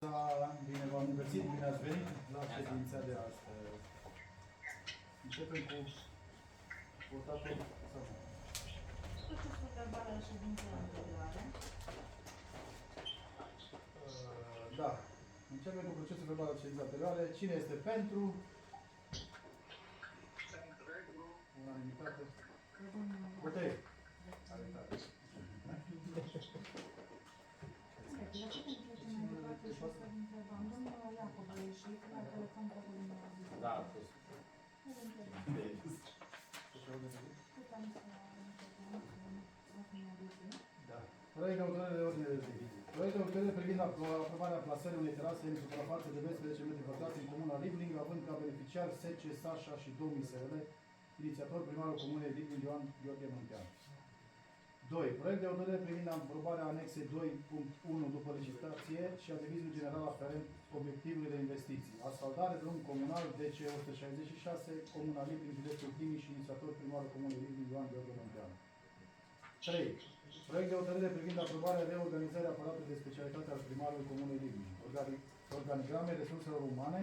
Bine v-am găsit, bine ați venit la ședința de astăzi. Începem cu votatul sau nu? Procesul verbal al ședinței anterioare. Da. Începem cu procesul verbal al ședinței anterioare. Cine este pentru? Unanimitate. Bătăi. Arătare. La ce pentru trecem mai departe și o să întrebăm? Domnul Iacob a ieșit la telefon cu dumneavoastră. Da, a fost. Putem să întrebăm acum aducem. Da. Proiect de hotărâre de ordine de zi. Proiect de hotărâre privind aprobarea plasării unei terase în suprafață de 12 metri pătrați în comuna Libling, având ca beneficiar SC, Sașa și Domisele, inițiator primarul comunei Libling Ioan Gheorghe Munteanu. 2. Proiect de hotărâre privind aprobarea anexe 2.1 după licitație și avizul general aferent obiectivului de investiții. Asfaltare drum comunal DC 166, Comuna Libling, județul Timiș și inițiator primarul comunei Libling Ioan Gheorghe Munteanu. 3. Proiect de hotărâre privind aprobarea reorganizării aparatului de specialitate al primarului comunei Libling. Organigrame resurselor umane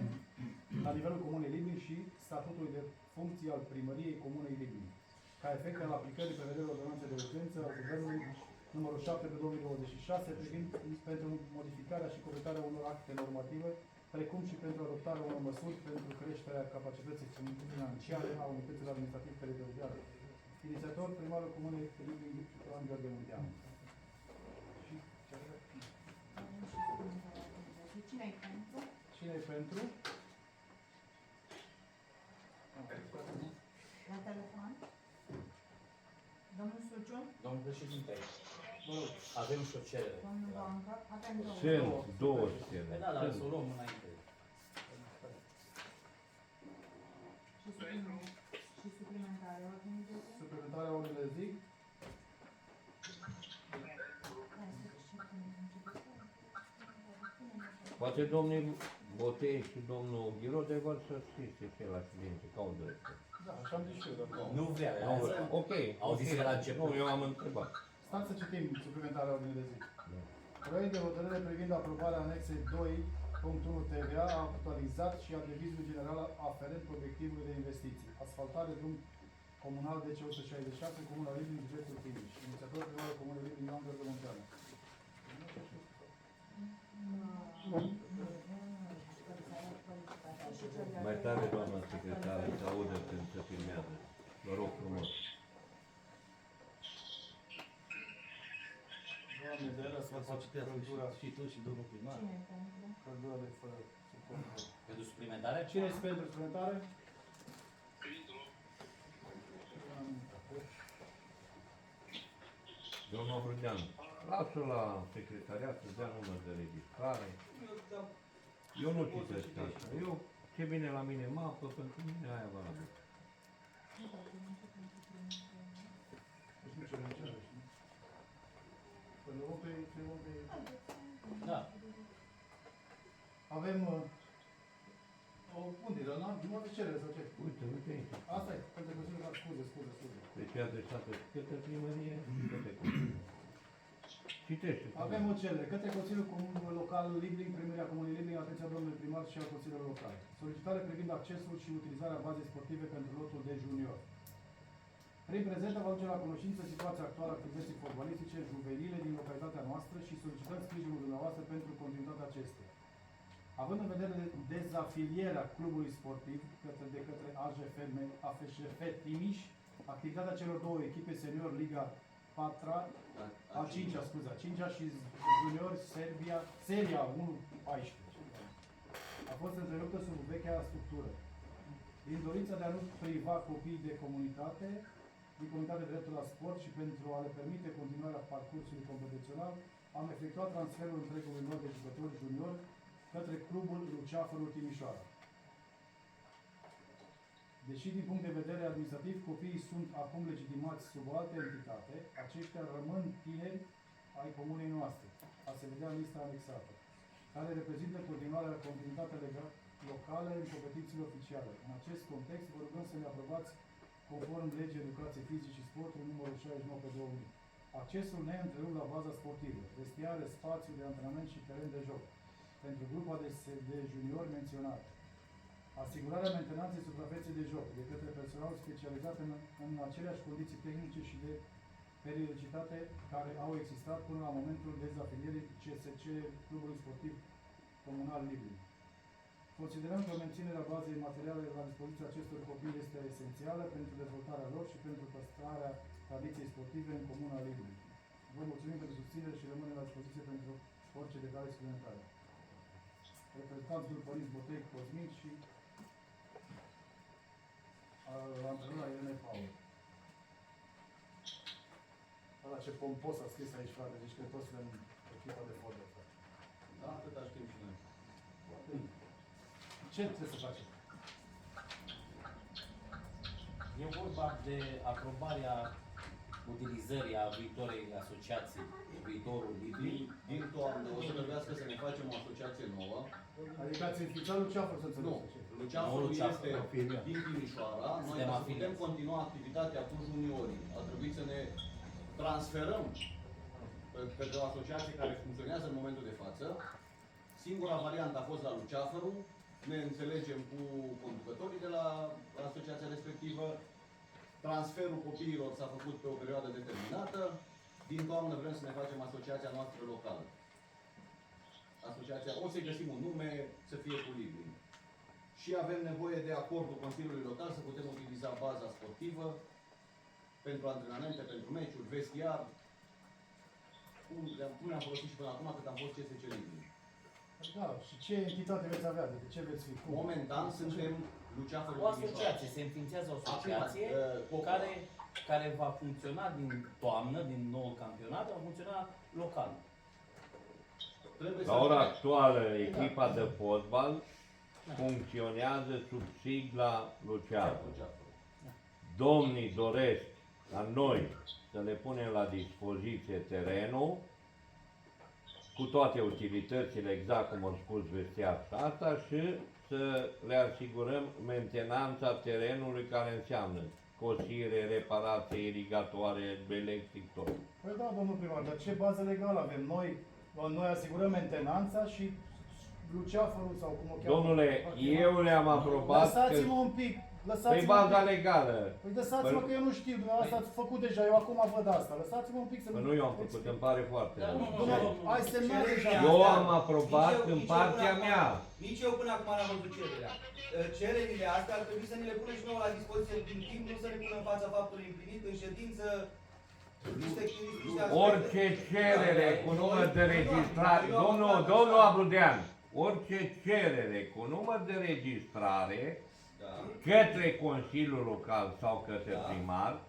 la nivelul comunei Libling și statutul de funcții al primăriei comunei Libling, ca efect al aplicării prevederilor ordonanței de urgență al Guvernului numărul 7 pe 2026 privind pentru modificarea și completarea unor acte normative, precum și pentru adoptarea unor măsuri pentru creșterea capacității financiare a unităților administrativ-teritoriale. Inițiator, primarul comunei Libling Ioan Gheorghe Munteanu. Cine e pentru? Cine e pentru? La telefon? Domnul Suciu? Domnul președinte, avem și o cerere. Domnul Bancă? Avem două. Sunt două scene. Păi da, dar să o luăm înainte. Și suplimentare ordine de zi? Suplimentarea ordinii de zi. Poate domnul Botei și domnul Ghirode vor să asiste și la ședință, ca o dreaptă. Da, așa am zis și eu, dar Nu vrea. Ok. Au zis că la început. Nu, eu am întrebat. stați să citim suplimentarea ordinii de zi. Da. Proiect de hotărâre privind aprobarea anexei 2.1 TVA actualizat și a devizului general aferent obiectivului de investiții. Asfaltare drum comunal DC 166, Comuna Libling, județul Timiș. Inițiator primarul Comunei Libling Ioan Gheorghe Munteanu. Mai tare, doamna secretară, să audă când se filmează. Vă rog frumos. Doamne, de era să faci căldura Și tu și domnul primar. Cine e pentru? căldura de fără suport. Pentru suplimentare? Cine este pentru suplimentare? Domnul Brădean, lasă la secretariat să dea număr de registrare. Eu nu citesc asta. Eu, ce vine la mine mapă, pentru mine aia va avea. Deci nu cerem cerere, știi? Până pe... Da. Avem... unde? Nu aveți cerere sau ce? Uite, uite aici. Asta e, pentru Consiliul, scuze. Deci e adresată către primărie, către Consiliu. Citește. Avem o cerere către Consiliul Comun Local Libling, Primăria Comunei Libling, atenția domnului primar și al Consiliului Local. Solicitare privind accesul și utilizarea bazei sportive pentru lotul de junior. Prin prezentă vă duce la cunoștință situația actuală a activității fotbalistice juvenile din localitatea noastră și solicităm sprijinul dumneavoastră pentru continuitatea acesteia. Având în vedere dezafilierea clubului sportiv de către AFSF Timiș, activitatea celor două echipe senior Liga 4, a 5-a, scuze, a 5-a și junior Seria 1-14 a fost întreruptă sub vechea structură. Din dorința de a nu priva copiii de comunitate, din comunitate de dreptul la sport și pentru a le permite continuarea parcursului competițional, am efectuat transferul întregului număr de jucători junior către clubul Luceafărul Timișoara. Deși din punct de vedere administrativ copiii sunt acum legitimați sub o altă entitate, aceștia rămân tineri ai comunei noastre, a se vedea în lista anexată, care reprezintă continuitatea locală în competițiile oficiale. În acest context, vă rugăm să ne aprobați conform legii educației fizice și sportului numărul 69 pe 2000. Accesul neîntrerupt la baza sportivă, vestiare, spațiu de antrenament și teren de joc, pentru grupa de juniori menționată. Asigurarea mentenanței suprafeței de joc de către personal specializat în aceleași condiții tehnice și de periodicitate care au existat până la momentul dezafilierii CSC Clubului Sportiv Comunal Libri. Considerăm că menținerea bazei materiale la dispoziția acestor copii este esențială pentru dezvoltarea lor și pentru păstrarea tradiției sportive în Comuna Libri. Vă mulțumim pentru susținere și rămânem la dispoziție pentru orice detalii suplimentare. Reprezentantul Părinți Botei Cosmin și antrenora Irene Paul. Ăla ce pompos a scris aici, frate, deci că toți suntem echipa de fotbal. Da, atâta știm și noi. Ce trebuie să facem? E vorba de aprobarea utilizării a viitoarei asociații, viitorul Libri. Din toamnă o să trebuiască să ne facem o asociație nouă. Adică ați înființat Luceafăr să Nu, înțelegem. Luceafărul Luceafărul, este din Timișoara. Noi, Suntem ca să afiliați. putem continua activitatea cu juniorii, a trebuit să ne transferăm către o asociație care funcționează în momentul de față. Singura variantă a fost la Luceafărul. Ne înțelegem cu conducătorii de la asociația respectivă. Transferul copiilor s-a făcut pe o perioadă determinată. Din toamnă vrem să ne facem asociația noastră locală. Asociația, o să găsim un nume, să fie cu Libri. Și avem nevoie de acordul Consiliului Local să putem utiliza baza sportivă pentru antrenamente, pentru meciuri, vestiar. Cum ne-am folosit și până acum cât am fost CSC Libri. Da, și ce entitate veți avea? De ce veți fi? Cum? Momentan suntem Luceafărul O asociație, se înființează o asociație care va funcționa din toamnă, din nou campionat, va funcționa local. Trebuie La ora actuală, echipa de fotbal funcționează sub sigla Luceafăr. Domnii doresc la noi să le punem la dispoziție terenul cu toate utilitățile, exact cum au spus vestiar asta, și să le asigurăm mentenanța terenului, care înseamnă cosire, reparație, irigatoare, electric, tot. Păi da, domnul primar, dar ce bază legală avem? Noi asigurăm mentenanța și Luceafărul sau cum o cheamă? Domnule, eu le-am aprobat că... Lăsați-mă un pic, Păi lăsați-mă baza un pic. legală. Păi lăsați-mă că eu nu știu, dumneavoastră ați făcut deja, eu acum văd asta. Lăsați-mă un pic să Că nu eu am făcut, îmi pare foarte Dar rău. nu, nu, Dom'le, nu. ai semnat deja. Eu am aprobat în partea mea. Nici eu până acum n-am văzut cererea. Cererile astea ar trebui să ne le punem și nouă la dispoziție din timp, nu să ne punem în fața faptului împlinit, în ședință, niște aspecte. Orice cerere cu număr de registrare, domnul Abrudean, orice cerere cu număr de registrare Da. către Consiliul Local sau către primar,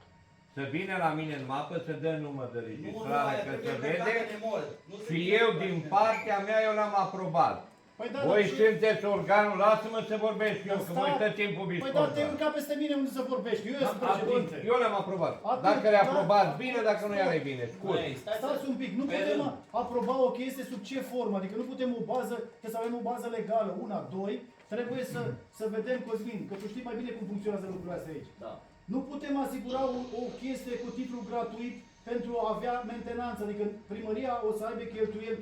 să vină la mine în mapă, să dă număr de registrare, că se vede, și eu din partea mea eu l-am aprobat. Păi da, Voi dar ce- sunteți organul, lasă-mă să vorbesc eu, că voi stați timpul Păi da, te biscotă. urca peste mine unde să vorbești, eu sunt Atunci, președinte. eu le-am aprobat. Atunci, Dacă le da, aprobați bine, dacă nu iar e bine. Scurt. Băi, Stați un pic, nu pe putem rând. aproba o chestie sub ce formă, adică nu putem o bază, trebuie să avem o bază legală, una, doi, trebuie să vedem, Cosmin, că tu știi mai bine cum funcționează lucrurile astea aici. Da. Nu putem asigura o chestie cu titlu gratuit pentru a avea mentenanță, adică primăria o să aibă cheltuieli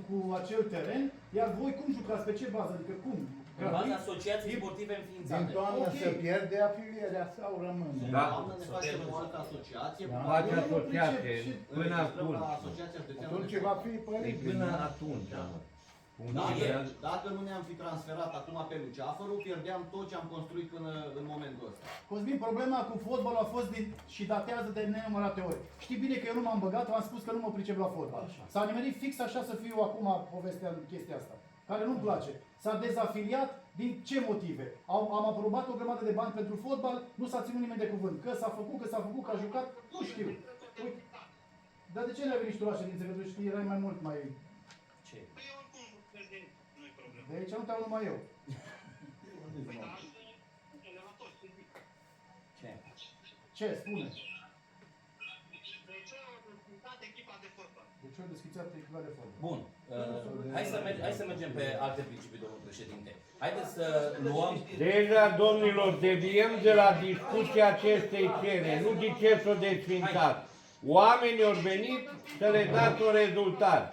cu acel teren, iar voi cum jucați, pe ce bază, adică cum? În baza asociației sportive Din înființate. toamnă Ok. se pierde afilierea sau rămâne? Da. Doamnă, ne facem o altă asociație. Da. Faci Eu nu asociație pricep și- până Înregistrăm atunci. la Asociația Județeană Atunci de va Fotbal. fi E părinți. până atunci. mă. Funcționează. Dacă nu ne-am fi transferat acum pe Luceafărul, pierdeam tot ce am construit până în momentul ăsta. Cosmin, problema cu fotbalul a fost și datează de nenumărate ori. Știi bine că eu nu m-am băgat, am spus că nu mă pricep la fotbal. S-a nimerit fix așa să fiu acum povestea în chestia asta, care nu-mi place. S-a dezafiliat din ce motive? Am aprobat o grămadă de bani pentru fotbal, nu s-a ținut nimeni de cuvânt. Că s-a făcut, că a jucat, nu știu. Uite. Dar de ce n-ai venit și tu la ședință? Că tu știi, erai mai mult mai... Ce? De aici nu te aud numai eu. Ce? Ce? Spune. De ce au deschițat echipa de fotbal? Bun. Hai să mergem pe alte principii, domnul președinte. Haideți să luăm... Deja, domnilor, deviem de la discuția acestei cereri. Nu ziceți o desfințat. Oamenii au venit să le dați un rezultat.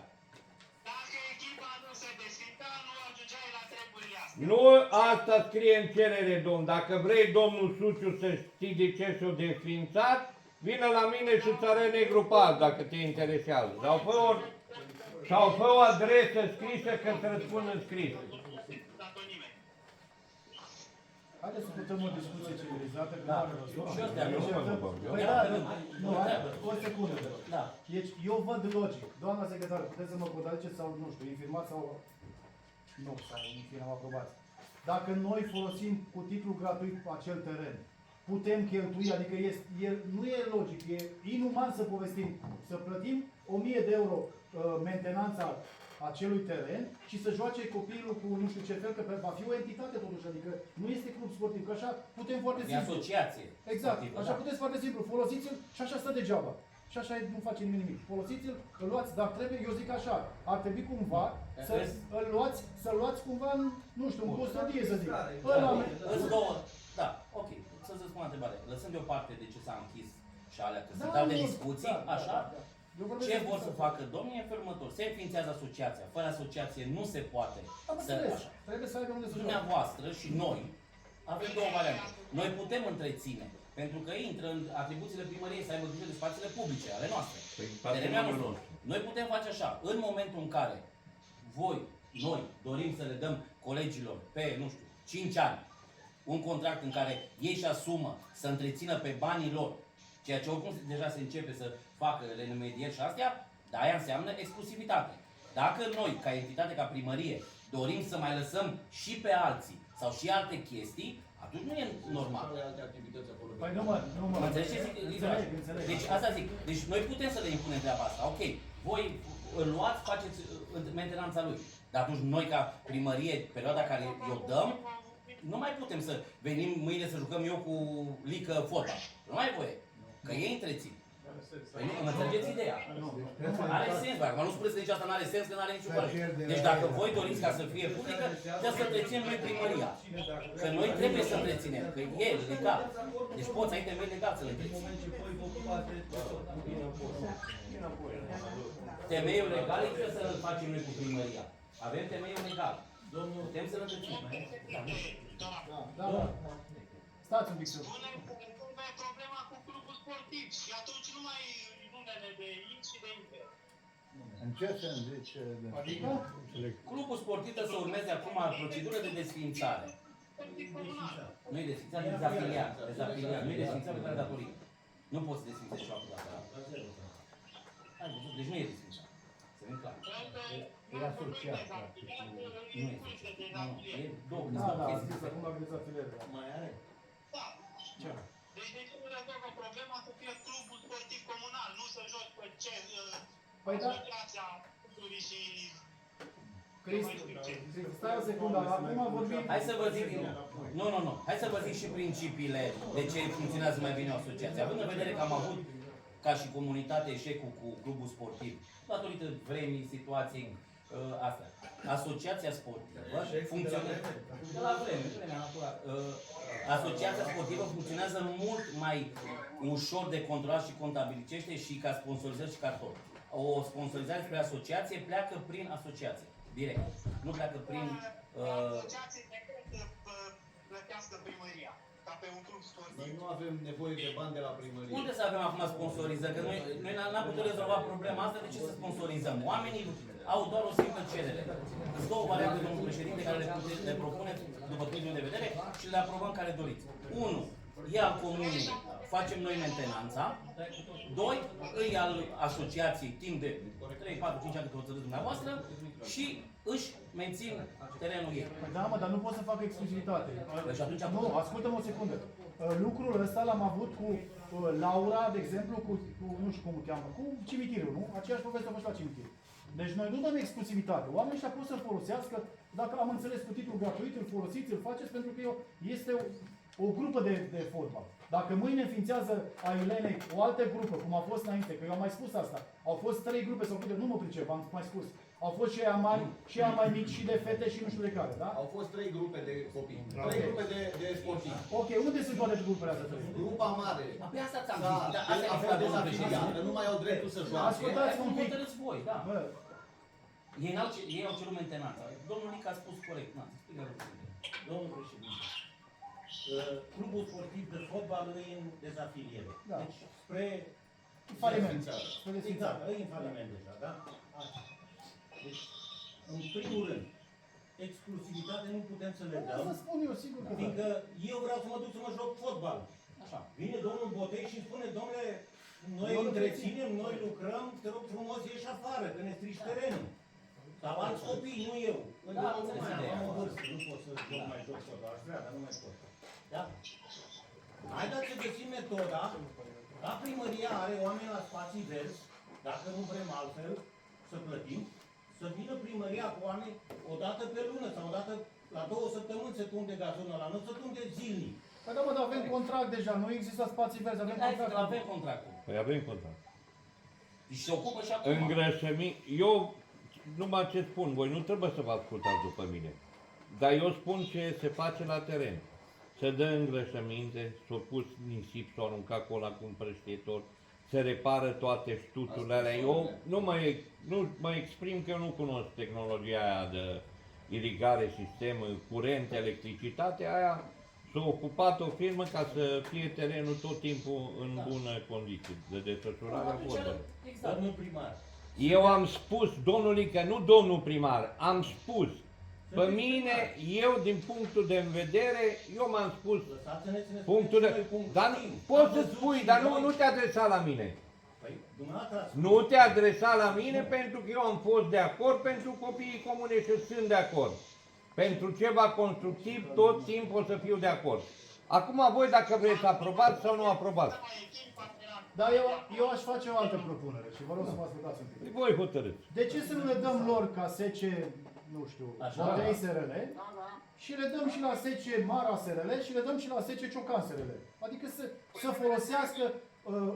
Dacă echipa nu se desfintă, nu Nu asta scrie în cerere, domn. Dacă vrei, domnul Suciu, să știi de ce s-o desfințat, vină la mine și îți arăt negru pe alb, dacă te interesează. Sau fă o adresă scrisă că îți răspund în scris. Haideți să putem o discuție civilizată, că nu are rost. Și ăstea nu. Păi da, nu, hai, o secundă. Da. Deci, eu văd logic. Doamna secretară, puteți să mă contraziceți sau, nu știu, infirmați sau nu, sau în fine, am aprobat. Dacă noi folosim cu titlu gratuit acel teren, putem cheltui, adică nu e logic, e inuman să povestim, să plătim 1000 de euro mentenanța acelui teren și să joace copilul cu nu știu ce fel, că va fi o entitate totuși, adică nu este club sportiv, că așa putem foarte E simplu. asociație. Exact, sportivă, așa da. puteți foarte simplu, folosiți-l și așa stă degeaba. Și așa nu face nimic. Folosiți-l, îl luați, dar trebuie, eu zic așa, ar trebui cumva să-l luați cumva în, nu știu, în custodie, să zic. Îți două. Da, ok. Să-ți spun o întrebare. Lăsând deoparte de ce s-a închis și alea, că sunt alte discuții, așa, ce vor să facă domnii e în felul următor. Se înființează asociația. Fără asociație nu se poate să... Așa. Trebuie să aibă unde să joace. Dumneavoastră și noi avem două variante. Noi putem întreține, pentru că intră în atribuțiile primăriei să aibă grijă de spațiile publice, ale noastre. Terenul nostru. Noi putem face așa, în momentul în care noi dorim să le dăm colegilor pe, nu știu, 5 ani, un contract în care ei își asumă să întrețină pe banii lor, ceea ce oricum deja se începe să facă remedieri și astea, dar aia înseamnă exclusivitate. Dacă noi, ca entitate, ca primărie, dorim să mai lăsăm și pe alții sau și alte chestii, atunci nu e normal. Alte activități acolo. Păi nu mă. Mă înțelegi ce zic? Înțeleg. Deci asta zic. Deci noi putem să le impunem treaba asta. Ok, voi îl luați, faceți mentenanța lui. Dar atunci noi ca primărie, perioada care o dăm, nu mai putem să venim mâine să jucăm eu cu lică fotbal. Nu mai e voie. Că ei întrețin. Păi nu, mă înțelegeți ideea? Are sens, dacă nu spuneți că nici asta nu are sens, că nu are niciun valor. Deci dacă voi doriți ca să fie publică, trebuie să întreținem noi primăria. Că noi trebuie să întreținem, că e legal. Deci poți, ai temei legal să le întreții. Temeiul legal e trebuie să-l facem noi cu primăria. Avem temeiul legal. Putem să-l întreținem. Da. Stați un pic să... Problema cu clubul sportiv și atunci nu mai numele de X și de Y. În ce sens zice? Adică? Clubul sportiv trebuie să urmeze acum procedură de desființare. Nu e desființare, e dezafiliat. Nu e desființare pentru datorie. Nu poți să desființezi și acum datoria. Deci nu e desființare. Să vin clar. E asociat, practic. Nu e desființare. Nu, e două Da, chestii. zis acum la dezafiliere. Mai are? Da. Ce? Deci de ce nu rezolvă problema să fie clubul sportiv comunal, nu să joci pe ce Păi da. asociația culturii și... Cristi, stai o secundă, acum vorbim... Hai să vă zic, nu. Hai să vă zic și principiile de ce funcționează mai bine o asociație. Având în vedere că am avut ca și comunitate eșecul cu clubul sportiv, datorită vremii, situației, astea. Asociația sportivă funcționează de la vremea naturală. Asociația sportivă funcționează mult mai ușor de controlat și contabilicește și ca sponsorizări și ca tot. O sponsorizare spre asociație pleacă prin asociație, direct. Nu pleacă prin... Asociații de plătească primăria, ca pe un club sportiv. Noi nu avem nevoie de bani de la primărie. Unde să avem acum sponsorizări? Că noi n-am putut rezolva problema asta, de ce să sponsorizăm? Oamenii au doar o simplă cerere. Sunt două variante, domnul președinte, care le propuneți după punctul de vedere și le aprobăm care doriți. 1. E al comunei, facem noi mentenanța. 2. Îi al asociației timp de 3, 4, 5 ani cât hotărâți dumneavoastră și își mențin terenul ei. Păi da, mă, dar nu pot să fac exclusivitate. Deci atunci Nu, ascultă-mă o secundă. Lucrul ăsta l-am avut cu Laura, de exemplu, cu nu știu cum o cheamă, cu cimitirul, nu? Aceeași poveste a fost la cimitir. Deci noi nu dăm exclusivitate. Oamenii ăștia pot să-l folosească, dacă am înțeles cu titlul gratuit, îl folosiți, îl faceți, pentru că este o grupă de fotbal. Dacă mâine înființează Ailenei o altă grupă, cum a fost înainte, că eu am mai spus asta, au fost 3 grupe sau câte, nu mă pricep, am mai spus. Au fost și aia mari, și aia mai mici, și de fete, și nu știu de care, da? Au fost 3 grupe de copii, 3 grupe de sportivi. Ok, unde sunt toate grupele astea? Grupa mare. Pe asta ți-am Da, zis, dar asta a e fost clar, domnul dezafiliată, președinte. nu mai au dreptul să joace. Ascultați-mă un Cum pic. hotărâți voi, da. Bă, Ei au cerut mentenanța. Domnul Lică a spus corect. Na, explică lucrurile. Domnul președinte, clubul sportiv de fotbal e în dezafiliere. Da. Deci spre Faliment. Spre exact, e în faliment deja, da? Așa. Deci, în primul rând, exclusivitate nu putem să le Să dăm, spun eu, sigur că da. fiindcă eu vreau să mă duc să mă joc fotbal. Așa. Vine domnul Botei și îmi spune, domnule, noi Eu nu întreținem, noi lucrăm, te rog frumos, ieși afară, că ne strici terenul. Sau alți copii, nu eu. Da, Eu înțeles mai ideea. am o vârstă, nu pot să joc mai joc fotbal, aș vrea, dar nu mai pot. Da? Haideți să găsim metoda, ca primăria are oameni la spații verzi, dacă nu vrem altfel, să plătim, să vină primăria cu oameni o dată pe lună sau o dată la 2 săptămâni se tunde gazonul ăla, nu se tunde zilnic. Păi da, mă, dar avem contract deja, nu există spații verzi, avem Hai contract. că avem contractul. Păi avem contract. Și se ocupă și acum. Îngrășămint, eu numai ce spun, voi nu trebuie să vă ascultați după mine. Dar eu spun ce se face la teren. Se dă îngrășăminte, s-au pus nisip, s-au aruncat cu ăla cu un prăștietor, se repară toate ștuțurile alea. Eu nu mă exprim că eu nu cunosc tehnologia aia de irigare, sistem, curent, electricitate, aia s-a ocupat o firmă ca să fie terenul tot timpul în bună condiție de desfășurare a fotbalului. Exact. Domnul primar. Eu am spus, domnului, că nu domnul primar, am spus. Pe mine, eu din punctul de vedere, eu m-am spus Lăsați-ne să ne punctul spuneți de... noi cum Dar știm. poți Am să văzut spui, și dar noi. nu te adresa la mine. Păi, dumneavoastră ați Nu te adresa la mine pentru că eu am fost de acord pentru copiii comune și sunt de acord. Pentru ceva constructiv, tot timpul o să fiu de acord. Acum voi dacă vreți să aprobați sau nu aprobați. Dar eu aș face o altă propunere și vă rog să mă ascultați un pic. Voi hotărâți. De ce să nu le dăm lor ca SC, nu știu, Așa. Botei SRL și le dăm și la SC Mara SRL și le dăm și la SC Ciocan SRL? Adică să folosească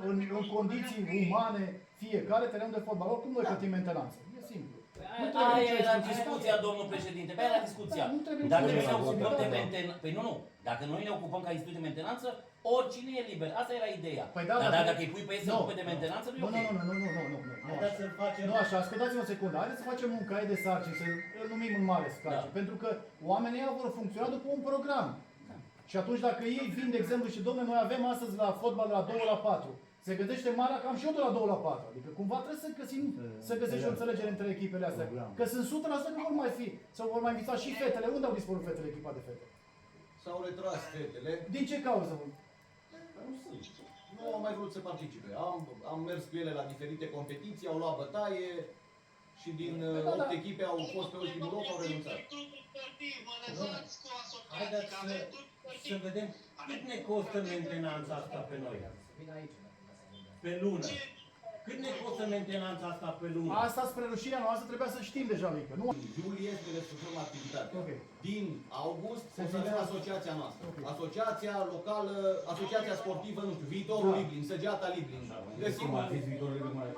în condiții umane fiecare teren de fotbal. Oricum noi plătim mentenanță. E simplu. Nu trebuie Aia nicio era exclusivitate. discuția, domnul președinte. Pe aia era discuția. Da, nu trebuie Dacă nicio noi ne ocupăm de exclusivitate. mentenanță, păi nu. Dacă noi ne ocupăm ca institut de mentenanță, oricine e liber. Asta era ideea. Păi da, Dar dar- dacă îi pui pe ei să se ocupe de mentenanță, nu e Nu, ok. nu. Haideți să facem... Nu așa, ascultați-mă o secundă. Haideți să facem un caiet de sarcini, să îl numim în mare scarci. Da. Pentru că oamenii ăia vor funcționa după un program. Și atunci dacă ei vin, de exemplu, și domnule, noi avem astăzi la fotbal de la 2 la 4. Se gândește Mara cam și eu de la 2 la 4. Adică cumva trebuie să găsești o înțelegere între echipele astea. Că sunt 100% că vor mai fi. Sau vor mai învăța și fetele. Unde au dispărut fetele, echipa de fete? S-au retras fetele, Din ce cauză? nu au mai vrut să participe. Am mers cu ele la diferite competiții, au luat bătaie și din 8 echipe au fost pe ultimul loc, au renunțat. Haideți să vedem cât ne costă mentenanța asta pe noi. Pe lună. Cât ne costă mentenanța asta pe lună? Asta spre rușinea noastră trebuia să știm deja, Mică. Nu? În iulie ne desfășurăm activitatea. Ok. Din august Se o să vine- avem asociația noastră. Ok. Asociația locală, asociația sportivă, nu știu, Viitorul Da. Liblin, Săgeata Liblin. Găsim Cum ar fi viitorul lui mai...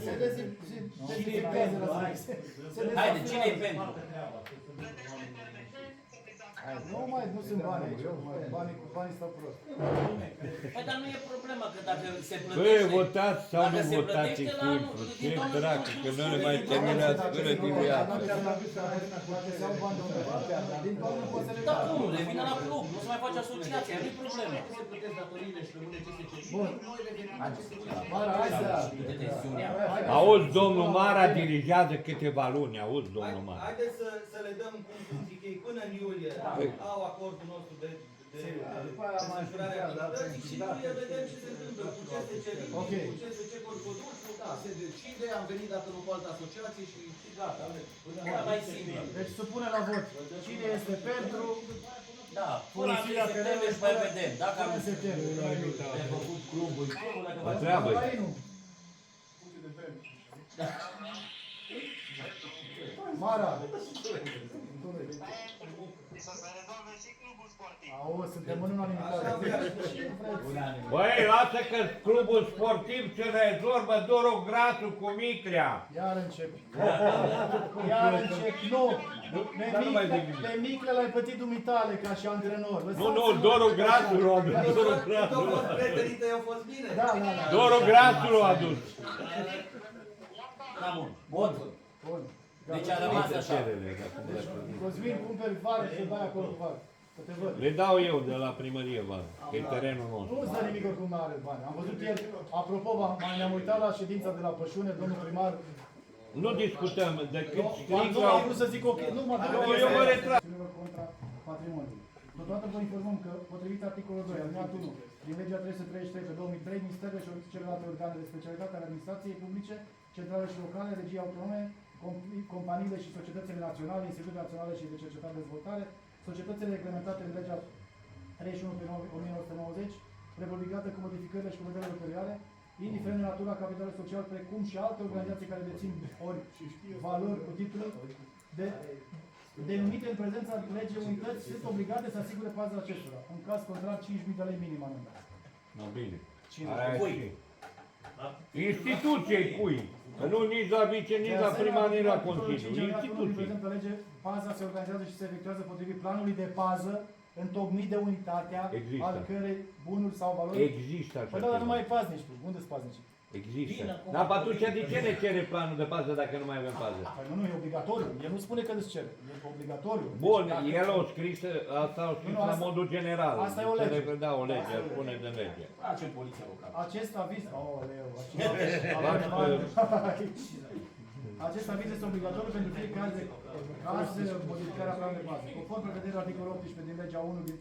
Se dezinfectează la zi. Haide, cine e pentru? Nu sunt bani aici. Banii stau prost. Păi dar nu e problema, că dacă se Băi, plătește... votați sau dacă nu se votați plătește la anul, echipul? din Ce anul dracu, nu că știu, nu le mai din terminați până din viață. Da, cum? Le vine la club, nu se mai face asociația, nu-i problemă. Se plătesc datoriile și rămâne ce se cere. Bun. Noi revenim la ce se cere. Mara, hai să... De tensiunea. Auzi, domnul Mara dirigează câteva luni, auzi, domnul Mara. Haideți să le dăm, cum zic ei, până în iulie au acordul nostru de desfășurare a activității și în iulie vedem ce se întâmplă, cu ce se cere, Ok. cu ce corpoduci, Da, se decide, am venit dacă nu cu altă asociație și gata. Era mai simplu. Deci supune la vot. Cine este pentru? Da, până în septembrie și mai vedem. Dacă am În septembrie. făcut clubul, dacă La treabă. Marinu. Mara. Să se rezolve și clubul sportiv. Auzi, suntem în unanimitate. Băi, lasă că clubul sportiv ce rezolvă Doru Grasu cu Mitrea. Iar începi. Iar începi. Nu. Dar nu mai zic nimic. Pe Miclea l-ai plătit dumitale ca și antrenor. Nu, Doru Grasu l-a adus. Doru Când Grasu au l-a fost adus. prietenite, au fost bine. Da. Doru Grasu l-a adus. Da, bun. Bun. Bun. Deci a rămas așa. Cerere, dacă nu le-ați plătit. Cosmin, cumperi vară și dai acolo cu vară. Să te văd. Le dau eu de la primărie bani, că e terenul nostru. Nu-ți dă nimic oricum nu are bani. Am văzut ieri, apropo, ne-am uitat la ședința de la Pășune, domnul primar. Nu discutăm decât Nu, strict am la... vrut să zic ok. Nu mă Eu mă retrag. Contra patrimoniului. Totodată vă informăm că, potrivit articolul 2, alineatul 1, din legea 333 pe 2003, Ministerele și celelalte organe de specialitate ale administrației publice, centrale și locale, regii autonome, companiile și societățile naționale, institutele naționale și de cercetare și dezvoltare, societățile reglementate în legea 31 pe 1990, republicate cu modificările și cu vederile ulterioare, indiferent de natura capitalului social, precum și alte organizații care dețin ori valori cu titlul denumite în prezența legii unități, sunt obligate să asigure paza acestora. În caz contrar, 5.000 de lei minim anul. No, bine. Cine? Aia Cui? și. Instituției cui? Că nu nici la vice, nici la prima, nici la Consiliu. Instituții. Prezentă lege, paza se organizează și se efectuează potrivit planului de pază întocmit de unitatea Există. al cărei bunuri sau valori. Există așa Păi da, dar ceva. nu mai ai paznici tu. Unde-s paznici? Există. Bine, acum- Dar atunci de ce ne cere planul de pază dacă nu mai avem pază? Păi nu, e obligatoriu. El nu spune că îți cere. E obligatoriu. Bun, Deci, dacă- el o scris, asta o scris Nu, la asta- modul general. asta e o lege. Da, o lege, spune de lege. Facem poliția locală. Acest aviz, aoleu, acest aviz este obligatoriu pentru fiecare caz de modificarea planului de bază. Conform prevederii articolul 18 din legea 1 din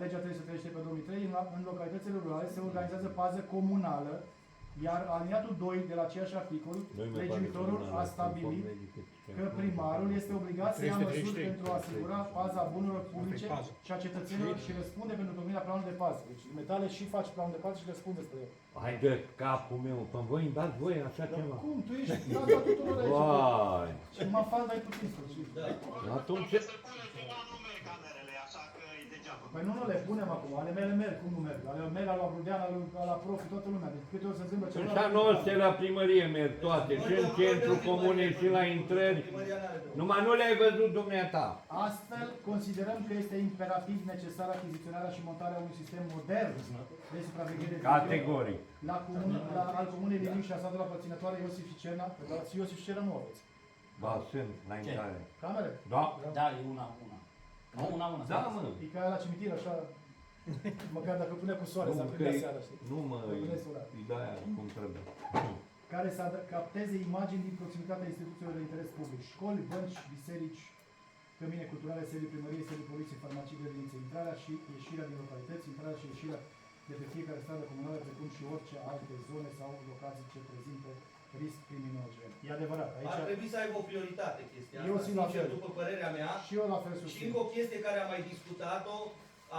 legea 333 pe 2003, în localitățile rurale se organizează pază comunală, iar aliniatul 2 de la aceeași articol, legiuitorul a stabilit că primarul este obligat să ia măsuri pentru a asigura paza bunurilor publice și a cetățenilor și răspunde pentru întocmirea planului de pază. Deci metale și faci planul de pază și răspunde spre el. Hai de capul meu, pe voi îmi dați voie așa ceva? Cum? Tu ești tata tuturor aici. Vai! Și mă fac dai puțin sfârșit. Atunci, Să puneți la nume camerele, așa că e degeaba. Păi nu le punem acum, ale mele merg, cum nu merg? Ale mele, al lui Brudean, al la Profi, toată lumea. De câte ori se întâmplă ceva... și a noastre la primărie merg toate, și în centru comune, și la intrări. Numai nu le-ai văzut dumneata. Astfel, considerăm că este imperativ necesară achiziționarea și montarea unui sistem modern de supraveghere video Categoric. al Comunei Liniu și a satului aparținătoare Iosif și Cerna. Dar Iosif și Cerna nu aveți. Ba, sunt, la intrare. Camere? Da? Da, e una. Nu, una. Da, mă. E ca aia la cimitir, așa. Măcar dacă pune cu soare, Nu, să că aprindea e- seara, știi? Nu mă, Pune soare. e de-aia cum trebuie. Care să capteze imagini din proximitatea instituțiilor de interes public, școli, bănci, biserici, cămine culturale, sedii primăriei, sedii poliției, farmacii, grădinițe, intrarea și ieșirea din localități, intrarea și ieșirea de pe fiecare stradă comunală, precum și orice alte zone sau locații ce prezintă risc criminogen. E adevărat, Ar aici trebui să aibă o prioritate chestia Eu asta, simt la sincer, fel. după părerea mea. și eu la fel Și susțin. încă o chestie care am mai discutat-o,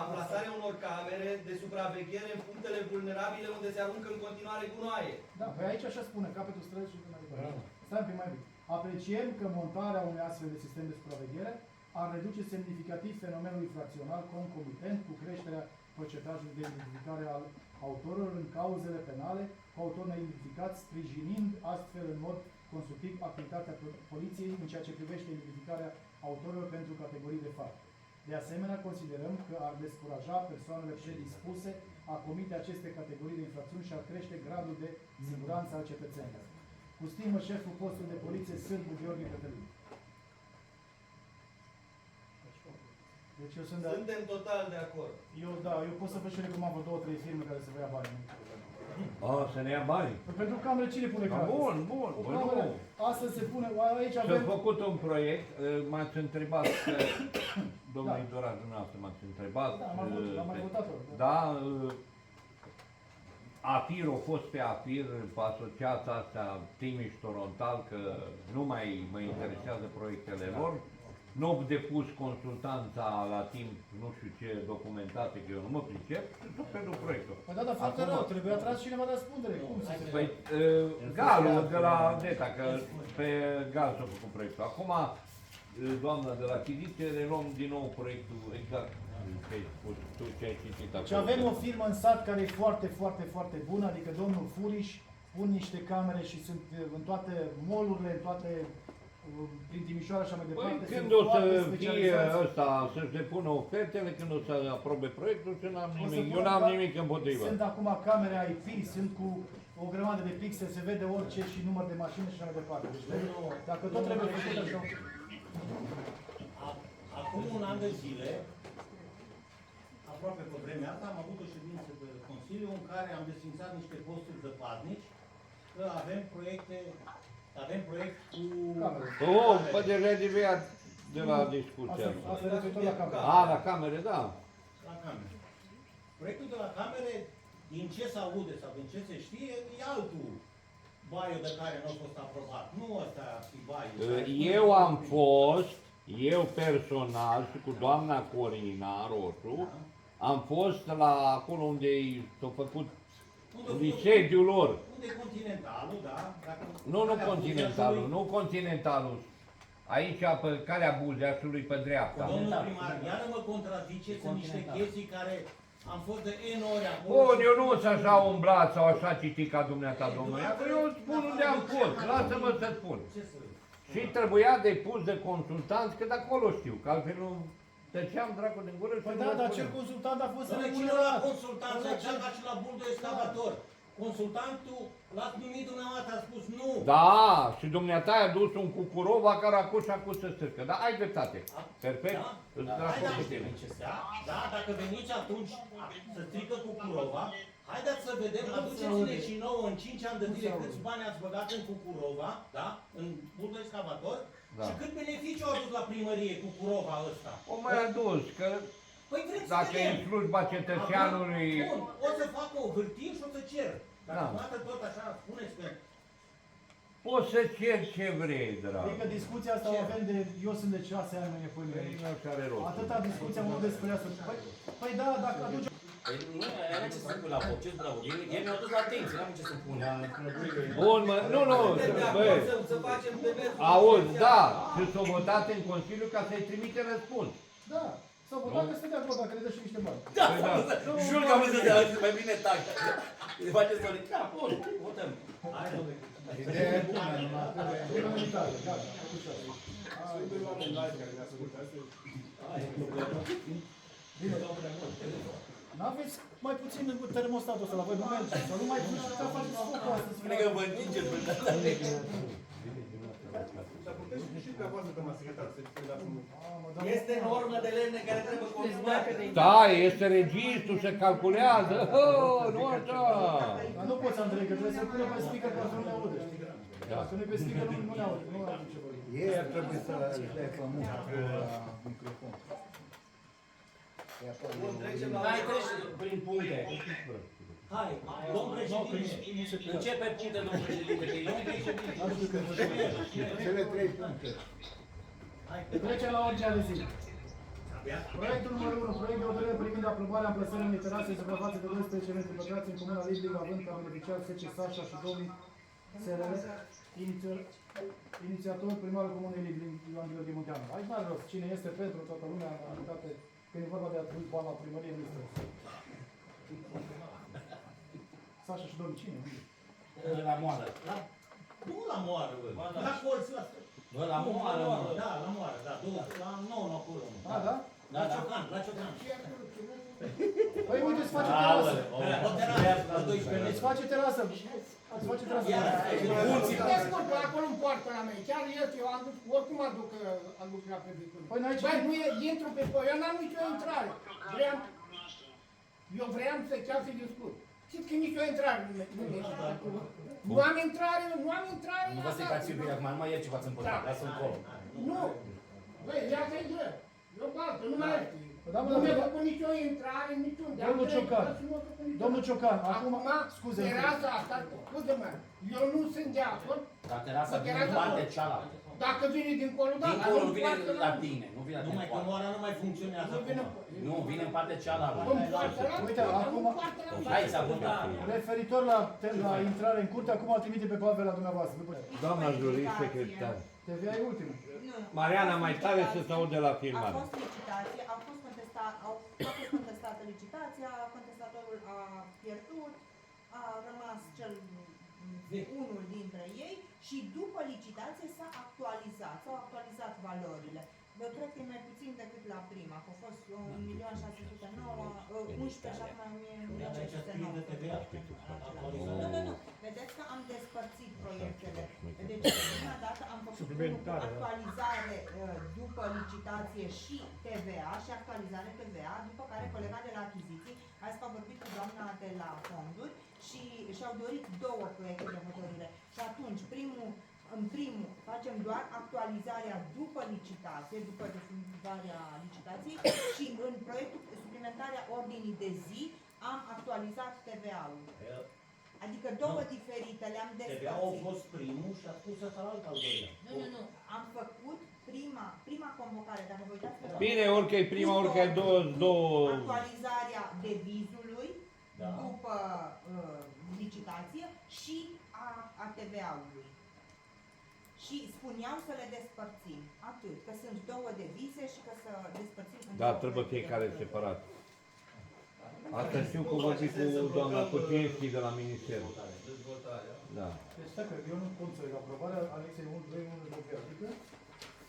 amplasarea unor camere de supraveghere în punctele vulnerabile unde se aruncă în continuare gunoaie. Da, păi aici așa spune, capetul străzi și până mai departe. Stai un pic mai bine. Apreciem că montarea unui astfel de sistem de supraveghere ar reduce semnificativ fenomenul infracțional concomitent cu creșterea procentajului de identificare al autorilor în cauzele penale cu autor neidentificat, sprijinind astfel în mod constructiv activitatea poliției în ceea ce privește identificarea autorilor pentru categorii de fapte. De asemenea, considerăm că ar descuraja persoanele predispuse a comite aceste categorii de infracțiuni și ar crește gradul de siguranță al cetățenilor. Cu stimă, șeful postului de poliție Sârbu Gheorghe Cătălin. Deci eu sunt de... Suntem total de acord. Eu pot să văd și recomand vreo 2-3 firme care să vă ia bani. Să ne ia bani. Păi pentru camere cine pune Da, camere? bun, bun. O Bă, cameră, nu. astăzi se pune, aici S-a avem... făcut un proiect, m-ați întrebat, domnul Da. Idoran, dumneavoastră m-ați întrebat. Da, am mai votat-o. Da, AFIR a fost pe AFIR, pe asociația asta Timiș-Torontal, că nu mai mă interesează proiectele lor. Nu au depus consultanța la timp, nu știu ce documentate, că eu nu mă pricep, tot pentru proiectul. Păi da, dar foarte Acum- rău, trebuie atras cineva de răspundere. Cum să se... Păi, Galul de la DETA, că pe Gal s-a făcut proiectul. Acum, doamna de la achiziție, reluăm din nou proiectul exact ce ai spus tu, ce ai citit acolo. Și avem o firmă în sat care e foarte, foarte, foarte bună, adică domnul Furiș pun niște camere și sunt în toate mall-urile, în toate, prin Timișoara și așa mai departe. Păi, când sunt o să foarte fie specializați. ăsta, să-și depună ofertele, când o să aprobe proiectul, și n-am O să nimic, eu pună n-am ca- nimic împotrivă. Sunt acum camere IP, sunt cu o grămadă de pixel, se vede orice și număr de mașini și așa mai departe. Deci, dacă tot trebuie făcut așa... Acum un an de zile, aproape pe vremea asta, am avut o ședință de Consiliu în care am desfințat niște posturi zăpadnici, că avem proiect cu... Oh, păi deja deviat de la discuția asta. Asta e referitor la cameră. A, la camere, da. La camere. Proiectul de la camere, din ce se aude sau din ce se știe, e altul baiul de care nu a fost aprobat. Nu ăsta ar fi baiul. Eu am fost, eu personal și cu doamna Corina Roșu, am fost la acolo unde s-a făcut sediul lor. Unde e Continentalul, da? Nu Continentalul, nu Continentalul. Aici, pe calea Buzeasului, pe dreapta. Domnul primar, iară mă contraziceți în niște chestii care am fost de N ori acolo. Bun, eu nu sunt așa umblat sau așa citit ca dumneata, domnule. Eu spun unde am fost, lasă-mă să spun. Ce să zic? Și trebuia depus de consultanți, că de acolo știu, că altfel nu tăceam dracu din gură și Păi nu da, vă dar spuneam. ce consultant a fost să Dom'le, ne cine pună la la consultanță, exact ca și la buldo excavator. Consultantul l-ați numit dumneavoastră, a spus nu. Da, și dumneata a dus un cucurova care a pus și acum să stârcă. Da, ai dreptate. Perfect. Da? Îți Da, dau hai, cu da, tine. da, da, dacă veniți atunci să strică Cucurova, haideți să vedem, aduceți-ne și nouă în 5 ani de zile câți bani ați băgat în Cucurova, da? În buldo excavator, Da. și cât beneficiu a adus la primărie Cucurova ăsta. O mai adus, că Păi vrem să dacă e vedem. în slujba cetățeanului... Bun, o să fac o hârtie și o să cer. Dacă Da. toată tot așa spuneți că... Poți să ceri ce vrei, drag. Adică discuția asta o avem de... Eu sunt de 6 ani, nu e până aici. Nu așa are rost. Atâta discuție am avut despre asta. Păi da, dacă aduce... Păi nu, aia ce să spun la proces, bravo. Ei mi-au dus la atenție, n-am ce să pun. Bun, mă, nu, băi, Să facem demersul. auzi, da, și s-a votat în Consiliu ca să-i trimite răspuns. Da, s-au votat că sunt de acord, dacă le dă și niște bani. Da, Păi da. jur că am văzut de la mai bine tac. Le face să le... Da, bun, votăm. Hai, domnule. Ideea e bună, numai trebuie... Unanimitate, gata, ușor. Bine, n-aveți mai puțin termostatul ăsta la voi, nu merge, sau nu mai puteți să faceți focul astăzi. Spune că vă întingeți până data. Este normă de lemne care trebuie consumată. Da, este registru, se calculează. Nu așa. Dar nu poți, Andrei, că trebuie să pună pe speaker ca să nu ne aude, știi? Dacă nu e pe speaker, nu ne aude, nu aude ce vorbim. Ei ar trebui să dea frumos acolo la microfon. E acolo. Bun, trecem la... Hai, treci prin puncte. Hai, domn președinte. Începe puncte, domnul președinte, că e domnul președinte. Cele 3 puncte. Trecem la ordinea de zi. Proiectul numărul 1, proiect de hotărâre privind aprobarea amplasării unei terase în suprafață de 12 metri pătrați în comuna Libling, având ca beneficiar SC Sașa și 2000 SRL, inițiator primarul comunei Libling, Ioan Gheorghe Munteanu. Aici n-ar rost. Cine este pentru toată lumea, în realitate, când e vorba de atribuit bani la primărie, nu este rost. Sașa și 2000, cine? La moară. Nu la moară, bă. La colț, la... Bă, la moară, mă. Da, la moară, da. La 9 acolo, mă. A, da? La Ciocan, la Ciocan. Păi uite, îți face terasă. O terasă, la 12 Îți metri. face terasă. Îți face terasă. Ascult, acolo în poartă la mea, chiar eu am dus, oricum am lucrat pe vicul. Păi n-ai ce... Băi, nu e, intru pe poartă, eu n-am nicio intrare. Eu vreau să chiar să discut. Știți că nicio intrare nu merge pe acolo. Nu am intrare. Nu vă stricați iubirea acum, nu mai e ce v-ați împăcat, lasă încolo. Nu. Băi, iată e greu. Eu baltă, nu mai e. Da, mă, Nu mi-a da, făcut nicio intrare, niciunde. Domnul Ciocan, domnul Ciocan, acum, Acum, scuze, terasa asta, scuze-mă, eu nu sunt de acord. Dar terasa vine în partea cealaltă. Dacă vine dincolo, da. Dincolo nu vine poartă la tine, nu vine la Numai tine. că moara nu mai funcționează Nu vine, acum. Nu, vine în partea cealaltă. în poartă la Uite, acum- Hai să votat. referitor la intrare în curte, acum îl trimite pe Pavel la dumneavoastră. După ce. Doamna jurist secretar. TVA e ultimul. Mariana, mai tare să se aude la A filmare. fost licitație, a fost contestată licitația, contestatorul a pierdut, a rămas unul dintre ei și după licitație s-a actualizat, s-au actualizat valorile. Bă, cred că e mai puțin decât la prima, că a fost 1.609.000, 11 și acum 1.609.000. Nu. Vedeți că am despărțit proiectele. Deci, prima dată am făcut o actualizare după licitație și TVA și actualizare TVA, după care colega de la achiziții, azi că a vorbit cu doamna de la fonduri și și-au dorit două proiecte de hotărâre. Și atunci, în primul facem doar actualizarea după licitație, după definitarea licitației și în proiectul suplimentarea ordinii de zi am actualizat TVA-ul. Adică două diferite, le-am despărțit. TVA-ul a fost primul și a spus ăsta la alt al doilea. Nu. Am făcut prima convocare, dacă vă uitați pe Bine, orică e prima, orică e două... actualizarea devizului Da. după licitație și a TVA-ului. Și spuneau să le despărțim. Atât. Că sunt două devize și că să despărțim în Da, două trebuie proiecte fiecare de hotărâre. separat. Asta știu că vorbi cu doamna Cucinski de la Minister. Dezvoltarea. Da. Deci, stai că eu nu pot să aprobarea anexei 1, 2, 1, 2, adică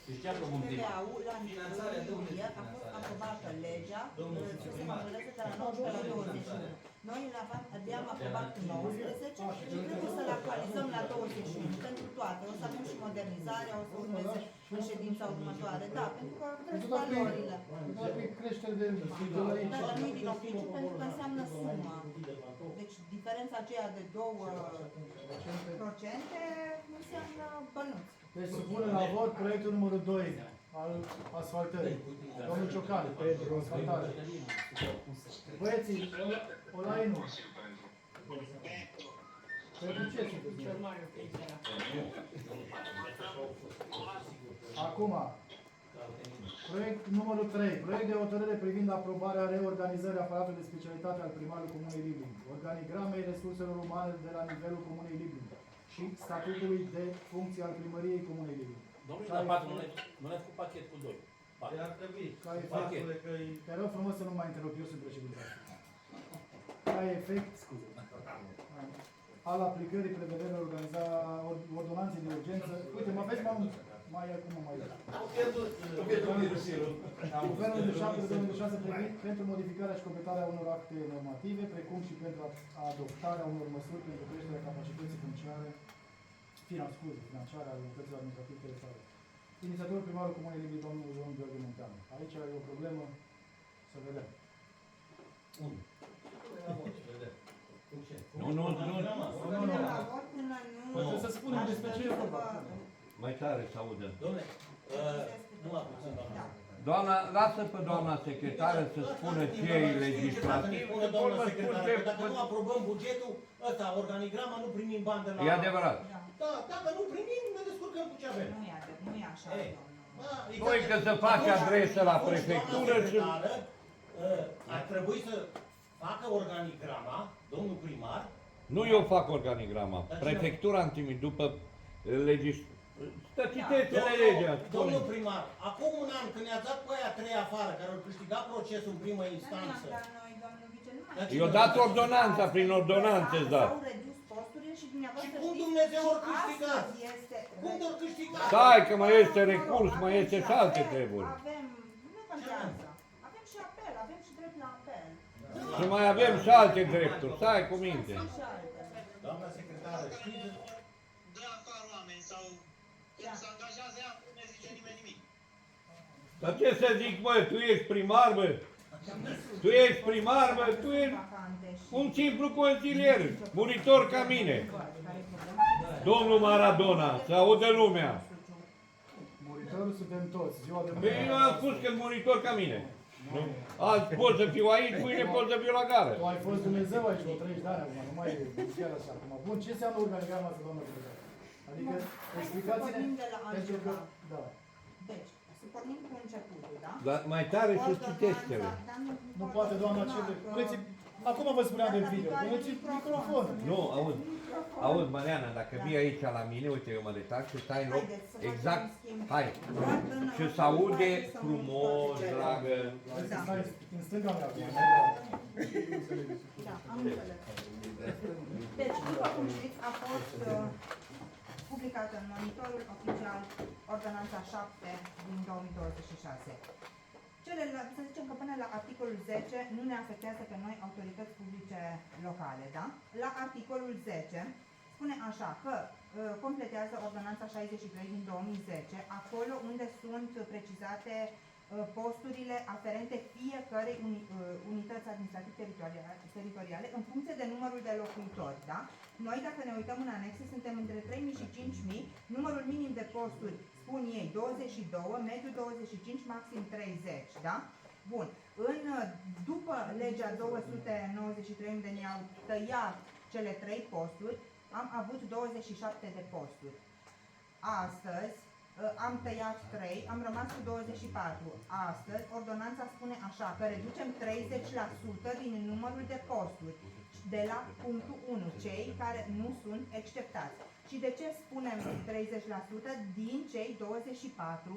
Deci ce aprobăm prima? TVA-ul la Finanțarea, domnule, iulie a fost finanțarea. aprobată legea, Domnul se primar. majorează de la 19 la 21. Noi le-am aprobat cu 19 și trebuie să le actualizăm la 21 pentru toate. O să avem și modernizarea, o să urmeze în ședința următoare. Da, pentru că trebuie valorile. doar pe creștere de Dar la noi din oficiu pentru că înseamnă suma. Deci diferența aceea de 2% înseamnă bănuți. Deci supune la vot proiectul numărul 2 al asfaltării. Domnul Ciocane, pentru asfaltare. Băieții, Olainu. Pentru ce sunteți? Acum, proiect numărul 3. Proiect de hotărâre privind aprobarea reorganizării aparatului de specialitate al primarului Comunei Libling, organigramei resurselor umane de la nivelul Comunei Libling și statutului de funcție al primăriei Comunei Libling. Domnul la 4, nu le-ați făcut pachet cu 2. Ar trebui. Ca efect, Faptule că e... te rog frumos să nu mai întrerup, eu sunt președinte. Ca efect, scuze, al aplicării prevederilor ordonanței de urgență. Uite, mă vezi, mai acum mai Guvernul de 7/2006 pentru modificarea și completarea unor acte normative, precum și pentru adoptarea unor măsuri pentru creșterea capacității financiare a unităților administrative teritoriale. Inițiatorul primarul Comunei Libli, domnul Ion Gheorghe Munteanu. Aici e o problemă, să vedem. Nu. Trebuie să spunem despre ce e vorba. Mai tare să audă. Dom'le, numai puțin, doamna. Doamna, lasă pe doamna secretară să spună ce e legislativ. Spune doamna secretară, că dacă nu aprobăm bugetul ăsta, organigrama, nu primim bani de la... E adevărat. Da, dacă nu primim, ne descurcăm cu ce avem. Nu e așa, Ei. domnul. Noi că să faci adresă la prefectură și... Ar trebui să facă organigrama, domnul primar. Nu eu fac organigrama. Prefectura în Timiș, după Citeți-le legea. Domnul primar, acum un an când ne-ați dat pe aia 3 afară, care au câștigat procesul în primă instanță. Eu dat ordonanța, prin ordonanță dat. S-au redus posturile și dumneavoastră Și cum știți, Dumnezeu și ori câștigat? astăzi este... Cum de-or câștigat? Stai că mai este recurs, mai este și alte treburi. Avem, nu contează. Avem și apel, avem și drept la apel. Și mai avem și alte drepturi. Stai cu minte. Sunt și altele. Doamna secretară, știți? Dă afară oameni sau când se angajează ea, nu ne zice nimeni nimic. Dar ce să zic, bă, tu ești primar, bă? Tu ești primar, bă, tu ești un simplu consilier, muritor ca mine. Domnul Maradona, să audă lumea. Muritorul suntem toți, ziua de Păi eu am spus că muritor ca mine. Nu? Azi pot să fiu aici, mâine pot să fiu la gară. Tu ai fost Dumnezeu aici vreo 30 de ani acum, nu mai e chiar așa acum. Bun, ce înseamnă organigrama asta, doamnă Dumnezeu? Adică, explicați-ne, pentru că, da. Deci, să pornim cu începutul, da? Dar mai tare și citește-le. Nu poate, doamna, ce de... Puneți, acum vă spuneam de video, puneți microfon. Nu, auzi, Mariana, dacă vii aici la mine, uite, eu mă retrag și stai în loc exact, hai, și să aude frumos, dragă. Stai în stânga mea acum. Da, am înțeles. Deci, după cum știți, a fost publicată în monitorul oficial, ordonanța 7 din 2026. Celelalte, să zicem că până la articolul 10 nu ne afectează pe noi autorități publice locale, da? La articolul 10 spune așa că completează ordonanța 63 din 2010, acolo unde sunt precizate posturile aferente fiecărei unități administrativ-teritoriale în funcție de numărul de locuitori, da? Noi, dacă ne uităm în anexe, suntem între 3.000 și 5.000, numărul minim de posturi, spun ei, 22, mediu 25, maxim 30, da? Bun. După legea 293, unde ne-au tăiat cele 3 posturi, am avut 27 de posturi. Astăzi am tăiat 3, am rămas cu 24. Astăzi, ordonanța spune așa, că reducem 30% din numărul de posturi de la punctul 1, cei care nu sunt exceptați. Și de ce spunem 30% din cei 24?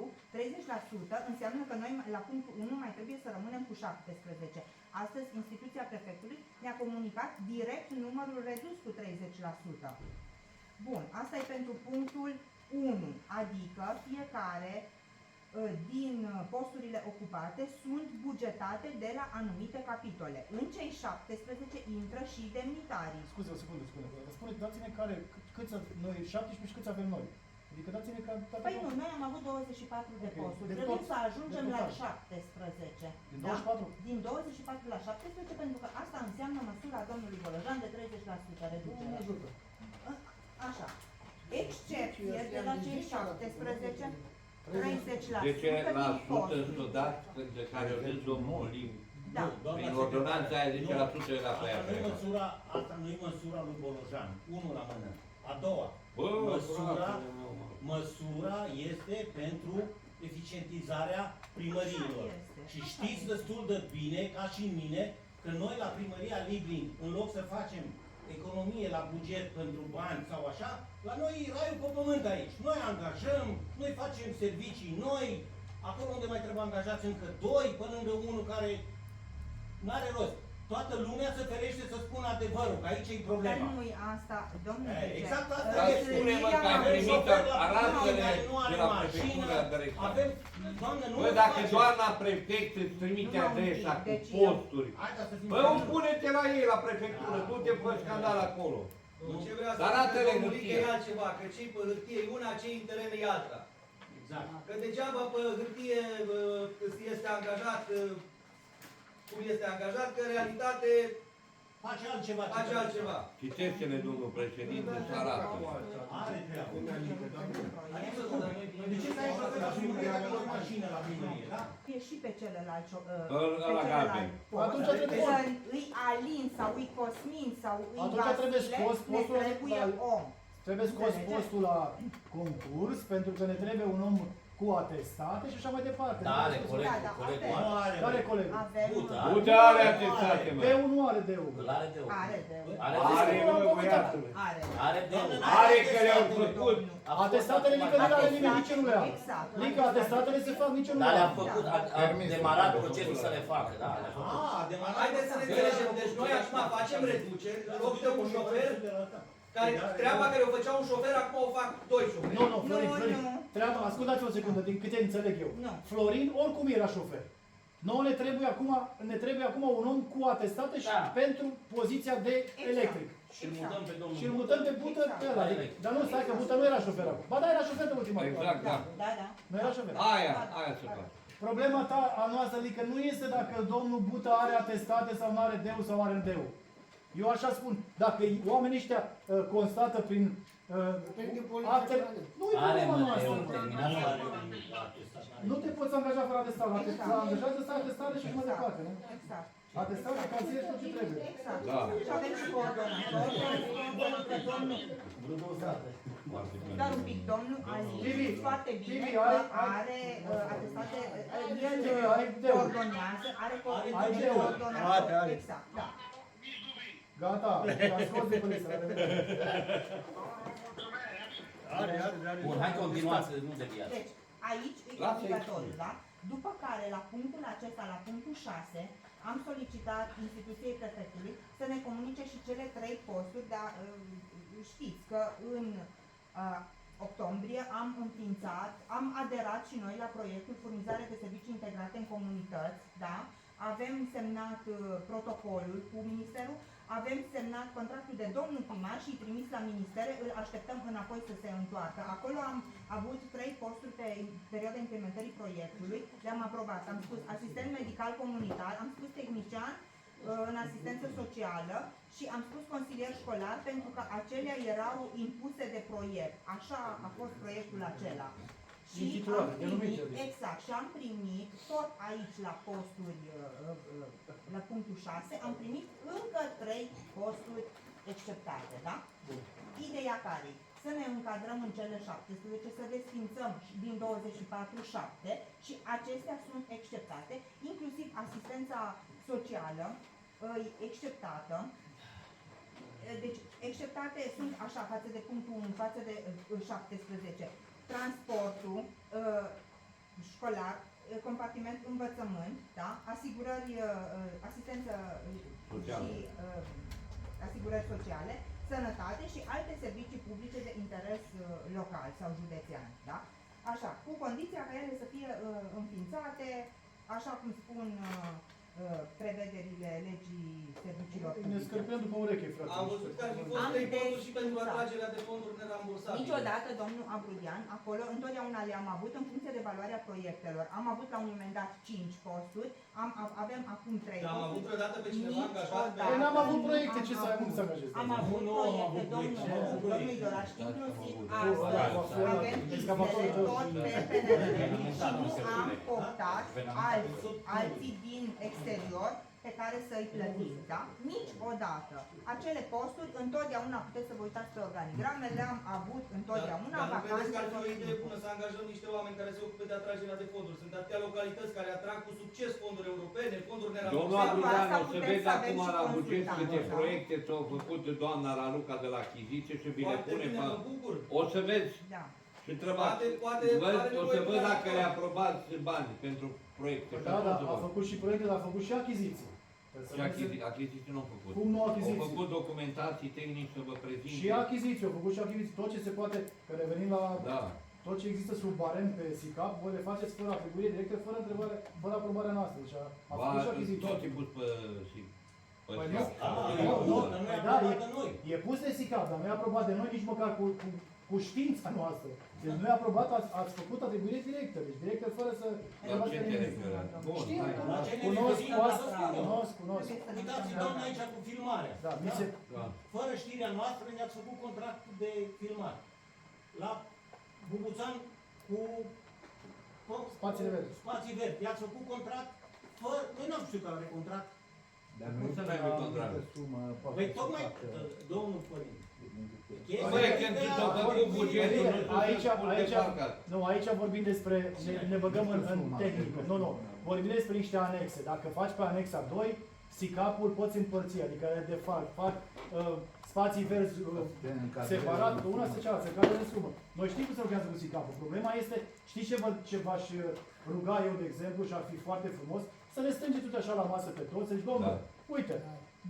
30% înseamnă că noi la punctul 1 mai trebuie să rămânem cu 17. Astăzi, instituția prefectului ne-a comunicat direct numărul redus cu 30%. Bun, asta e pentru punctul 1, adică fiecare din posturile ocupate sunt bugetate de la anumite capitole. În cei 17 intră și demnitarii. Scuze, o secundă. Dați-ne câți noi, 17 și câți avem noi. Adică dați-ne ca... Păi nu, noi am avut 24 de posturi. Trebuie să ajungem la 17. Din 24? Da? Din 24 la 17, pentru că asta înseamnă măsura domnului Bolojan de 30% reducere. Așa. Excepție de la cei 17, 30%. De ce la din 100 posturi. studat, de care au zis domnul Olim, Da. prin ordonanța aia 10% era pe aia. Asta nu e măsura lui Bolojan. Unul la mână. A doua. Bă, Măsura este pentru eficientizarea primăriilor. Așa este. Și știți destul de bine, ca și mine, că noi la primăria Liblin, în loc să facem economie la buget pentru bani sau așa, la noi e raiul pe pământ aici. Noi angajăm, noi facem servicii noi, acolo unde mai trebuie angajați încă 2, până lângă unul care n-are rost. Toată lumea se ferește să spună adevărul, că aici e problema. Dar nu-i asta, domnule. Exact asta Dar este. spune-mă că ai primit arată-le de la prefectură direct. Avem, doamnă, nu Bă, dacă doamna prefect îți trimite adresa cu posturi, bă, pune-te la ei, la prefectură, du-te pe scandal acolo. Ce vrea să Dar arată-le spune hârtie. e altceva, că cei pe hârtie e una, cei în teren e alta. Exact. Că degeaba pe hârtie este angajat cum este angajat, că în realitate face altceva. face altceva. Citește-ne, domnul președinte, să arată. Are treabă. De ce să ai șofer la primărie dacă nu ai mașină la primărie, da? E și pe celălalt Ăla galben. Atunci trebuie să îi Alin sau îi Cosmin sau îi Atunci trebuie Vasile, scos ne postul trebuie la- om. Trebuie scos postul la concurs, pentru că ne trebuie un om cu atestate și așa mai departe. Da, are colegul, Da, colegul avem. Nu are. Care colegul? Avem. Bută, Uite, are atestate, mă. D1 nu are D1. Îl are de Are de Are Are, de mă, băiatule. Are. Are de Are că le-au făcut. Atestatele nică nu le are nimeni, nici nu le are. Exact. Nică atestatele se fac, nici nu Dar le le-a are. făcut, a demarat procesul să le facă, da, le-a făcut. Haideți să ne înțelegem. Deci noi acum facem reduceri, în loc de un șofer, care treaba care o făcea un șofer, acum o fac 2 șoferi. Nu, Florin, Nu, Florin. nu. Treaba, ascultați o secundă, din câte înțeleg eu. Nu. Florin oricum era șofer. Nouă ne trebuie acum un om cu atestate și Da. pentru poziția de electric. Și îl mutăm pe domnul. Și îl mutăm pe Bută pe ăla. Exact. Dar nu, stai că Bută nu era șofer acum. Ba da, era șofer de ultima oară. Exact, da. Da, da. Nu era șofer. Aia se face. Problema ta, a noastră, adică nu este dacă domnul Bută are atestate sau nu are deu sau are deu. Eu așa spun, dacă oamenii ăștia constată prin actele, nu e Are problema mă, noastră. eu terminat. Nu te poți angaja fără atestare. La angajează să ai atestare și mai departe, nu? Exact. Atestare, cazier și tot ce trebuie. Exact. Da. Și avem și coordonator, că domnul, dar un pic, domnul a Tibi, zis foarte bine Tibi, că ai- are atestate, Tibi, ai el deu. coordonează, are Ai coordonator. deu. Are. Exact, da. Gata, a scos de poliție, la revedere. Bun, hai continuați, nu deviați. Deci, aici e Lasă-i obligatoriu, da? După care, la punctul acesta, la punctul 6, am solicitat instituției prefectului să ne comunice și cele 3 posturi, dar știți că în octombrie am aderat și noi la proiectul furnizare de servicii integrate în comunități, da? Avem semnat protocolul cu ministerul, avem semnat contractul de domnul primar și trimis la ministere, îl așteptăm înapoi să se întoarcă. Acolo am avut 3 posturi pe perioada implementării proiectului, le-am aprobat. Am spus asistent medical comunitar, am spus tehnician în asistență socială și am spus consilier școlar pentru că acelea erau impuse de proiect. Așa a fost proiectul acela. Și am primit, exact, și am primit tot aici la posturi, la punctul 6, am primit încă 3 posturi acceptate, da? Ideea care să ne încadrăm în cele 17, să desfințăm din 24/7 și acestea sunt acceptate, inclusiv asistența socială acceptată. Deci, acceptate sunt așa față de punctul 1, față de 17. Transportul școlar, compartiment învățământ, da? Asigurări, asistență și asigurări sociale, sănătate și alte servicii publice de interes local sau județean, da? Așa, cu condiția ca ele să fie înființate, așa cum spun prevederile legii serviciilor Ne publice. scăpăm după ureche, frate. Am văzut că ar fi fost 3 posturi și pentru atragerea de fonduri nerambursabile. Niciodată, domnul Abrudian, acolo întotdeauna le-am avut în funcție de valoarea proiectelor. Am avut la un moment dat 5 posturi, avem acum 3 Dar am avut posturi. vreodată pe cineva angajat pe... Păi n-am avut proiecte, ce să ai cum să angajezi? Am avut proiecte, domnul Idoraș, inclusiv astăzi avem listele tot pe PNRR și nu am cooptat alții din exterior pe care să-i plătim, da? Niciodată. Acele posturi, întotdeauna puteți să vă uitați pe organigrame, le-am avut întotdeauna, Dar nu credeți că ar fi o vacanțe. idee bună să angajăm niște oameni care se ocupe de atragerea de fonduri? Sunt atâtea localități care atrag cu succes fonduri europene, fonduri Domnul nerambursabile. Abrudean, o să putem vezi să avem acum și la buget consultanți, câte da? proiecte s-au făcut doamna Raluca de la achiziție și vi le Foarte pune bine, pe... mă bucur. O să vezi Da. și întrebați. Poate O să văd nevoie dacă de- le aprobați bani pentru proiecte. Și Da, atunci da, să a văd. făcut și proiecte, dar a făcut și achiziții. Și achiziții nu au făcut. Cum nu Au achiziții? făcut documentații tehnici să vă prezint. Și achiziții, au făcut și achiziții. Tot ce se poate, că revenim la Da. tot ce există sub barem pe SICAP, voi le faceți fără atribuire directă, fără întrebare, fără aprobarea noastră. Deci a făcut și achiziții. Tot e pus pe... Păi nu, Nu, dar nu e da, aprobat de noi. e pus de SICAP, dar nu e aprobat de noi nici măcar cu știința noastră. Deci nu e aprobat, ați făcut atribuire directă, deci directă fără să... La ce te referi? Bun, Știu, hai. La ce ne cunosc referim, cu dar asta, să spunem. cunosc. Uitați, doamne, aici cu filmarea. Da, mi se... Da. Fără știrea noastră ne-ați făcut contractul de filmare. La Bubuțan cu Spațiile verzi. Spații verzi. I-ați făcut contract fără... Noi n-am știut că are contract. Dar Cum să n-ai contract? Păi tocmai, domnul Părinte. Băi, când s-a făcut bugetul, nu Aici, aici, nu, aici vorbim despre, ne băgăm în tehnică. Nu, vorbim despre niște anexe. Dacă faci pe anexa 2, SICAP-ul poți împărți, adică de fapt fac spații verzi separat, una se cealaltă, se cadă în sumă. Noi știm cum se lucrează cu SICAP-ul. Problema este, știi ce v-aș ruga eu, de exemplu, și ar fi foarte frumos, să ne strângeți tot așa la masă pe toți, zici, domnul, uite,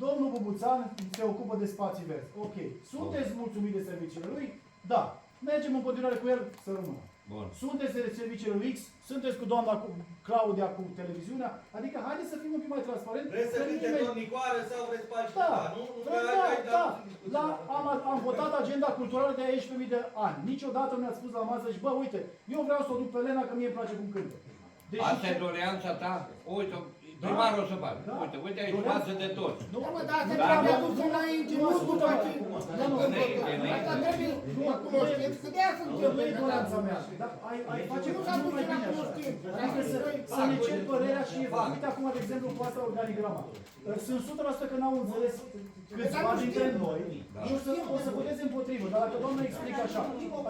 domnul Bubuțan se ocupă de spații verzi. Ok. Sunteți mulțumit de serviciile lui? Da. Mergem în continuare cu el să rămână. Bun. Sunteți de serviciile lui X? Sunteți cu doamna Claudia cu televiziunea? Adică haideți să fim un pic mai transparenți. Vreți să că cânte nimeni- domnicoară sau vreți pe Da, altceva? Nu, da. Am votat agenda culturală de 11.000 de ani. Niciodată nu mi-ați spus la masă și bă, uite, eu vreau să o duc pe Lena că mie îmi place cum cântă. Deci Asta e doleanța ta? Uite, primarul o să facă. Da. Uite aici față de toți. Nu, Da, mă, dar asta Da, trebuie nu. adus înainte, nu după ce... Asta trebuie la cunoștință, că de-aia sunt eu. nu e doleanța mea. Dar ai face Nu s-a mult dus mai la bine așa. cunoștință. Adică să ne cer părerea și uite acum, de exemplu, cu asta organigrama. Sunt 100% că n-au înțeles câțiva dintre noi. Și o să voteze împotrivă. Dar dacă doamna explică așa,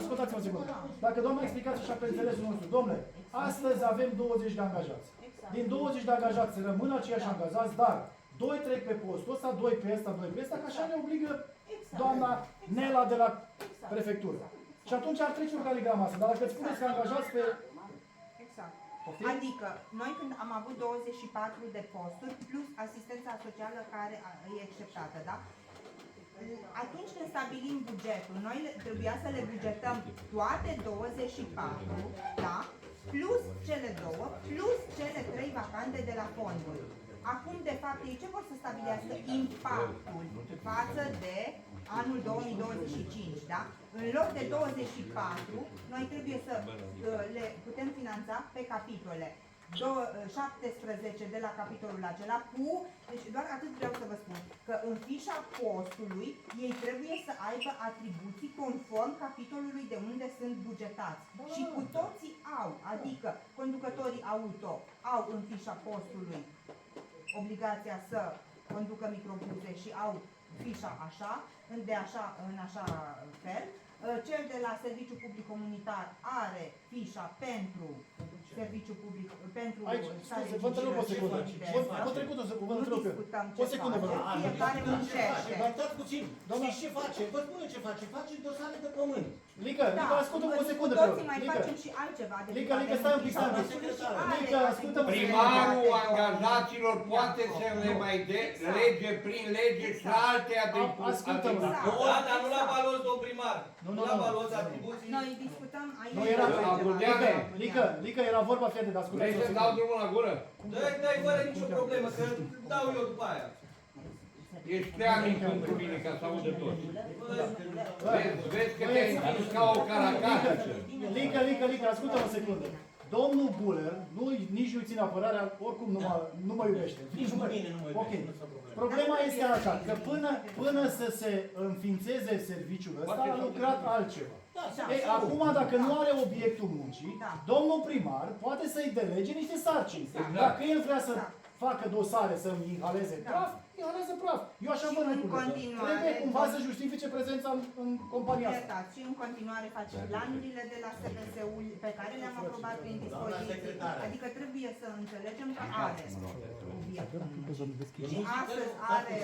ascultați-mă o secundă. Dacă doamna explicați așa pe înțelesul nostru, domnule, astăzi avem 20 de angajați. Din 20 de angajați rămân aceiași angajați, dar 2 trec pe postul ăsta, 2 pe ăsta, 2 pe ăsta, că așa ne obligă doamna Nela de la prefectură. Și atunci ar trece organigrama asta. Dar dacă îți spuneți că angajați pe... Exact. Poftim? Adică, noi când am avut 24 de posturi, plus asistența socială care e acceptată, da? atunci când stabilim bugetul, noi trebuia să le bugetăm toate 24, da? Plus cele 2, plus cele 3 vacante de la fonduri. Acum, de fapt, ei ce vor să stabilească? Impactul față de anul 2025, da? În loc de 24, noi trebuie să le putem finanța pe capitole. 17 de la capitolul acela cu, deci doar atât vreau să vă spun, că în fișa postului ei trebuie să aibă atribuții conform capitolului de unde sunt bugetați. Și cu toții au, adică conducătorii auto au în fișa postului obligația să conducă microbuze și au fișa așa, în așa fel. Cel de la Serviciu Public Comunitar are fișa pentru Serviciu Public, pentru scuze, vă întreb o secundă. Vă trecut o secundă, vă întreb. O secundă, vă rog. Fiecare muncește. Dar stați puțin, știți ce face? Vă spune ce face, face dosare de pământ. Lică, ascultă-mă o secundă, cu toții mai facem și altceva. Lică, stai un pic, Lică, ascultă-mă. Primarul angajaților poate să le mai lege prin lege și alte atribuții. Ascultă-mă. Da, dar nu la balos, domn primar. Nu la balos atribuții. Noi discutăm aici. Nu era Lică, era vorba, fiate, dar ascultă-mă. Vrei să dau drumul la gură? Dă-i fără nicio problemă, că dau eu după aia. Ești prea mic pentru mine ca să audă toți. Vezi că te-ai întins ca o caracatiță. Lică, ascultă-mă o secundă. Domnul Buller, nici nu ține apărarea, oricum nu mă iubește. Nici pe mine nu mă iubește. Ok. Problema este așa, că până să se înființeze serviciul ăsta, a lucrat altceva. Ei, acum, dacă nu are obiectul muncii, domnul primar poate să-i delege niște sarcini. Dacă el vrea să facă dosare, să-mi inhaleze praf, inhalează praf. Eu așa văd lucrurile. Trebuie cumva să justifice prezența în compania asta. Și în continuare face planurile de la SNS-ul pe care le-am aprobat prin dispoziție. Adică trebuie să înțelegem că are obiectul muncii. Și astăzi are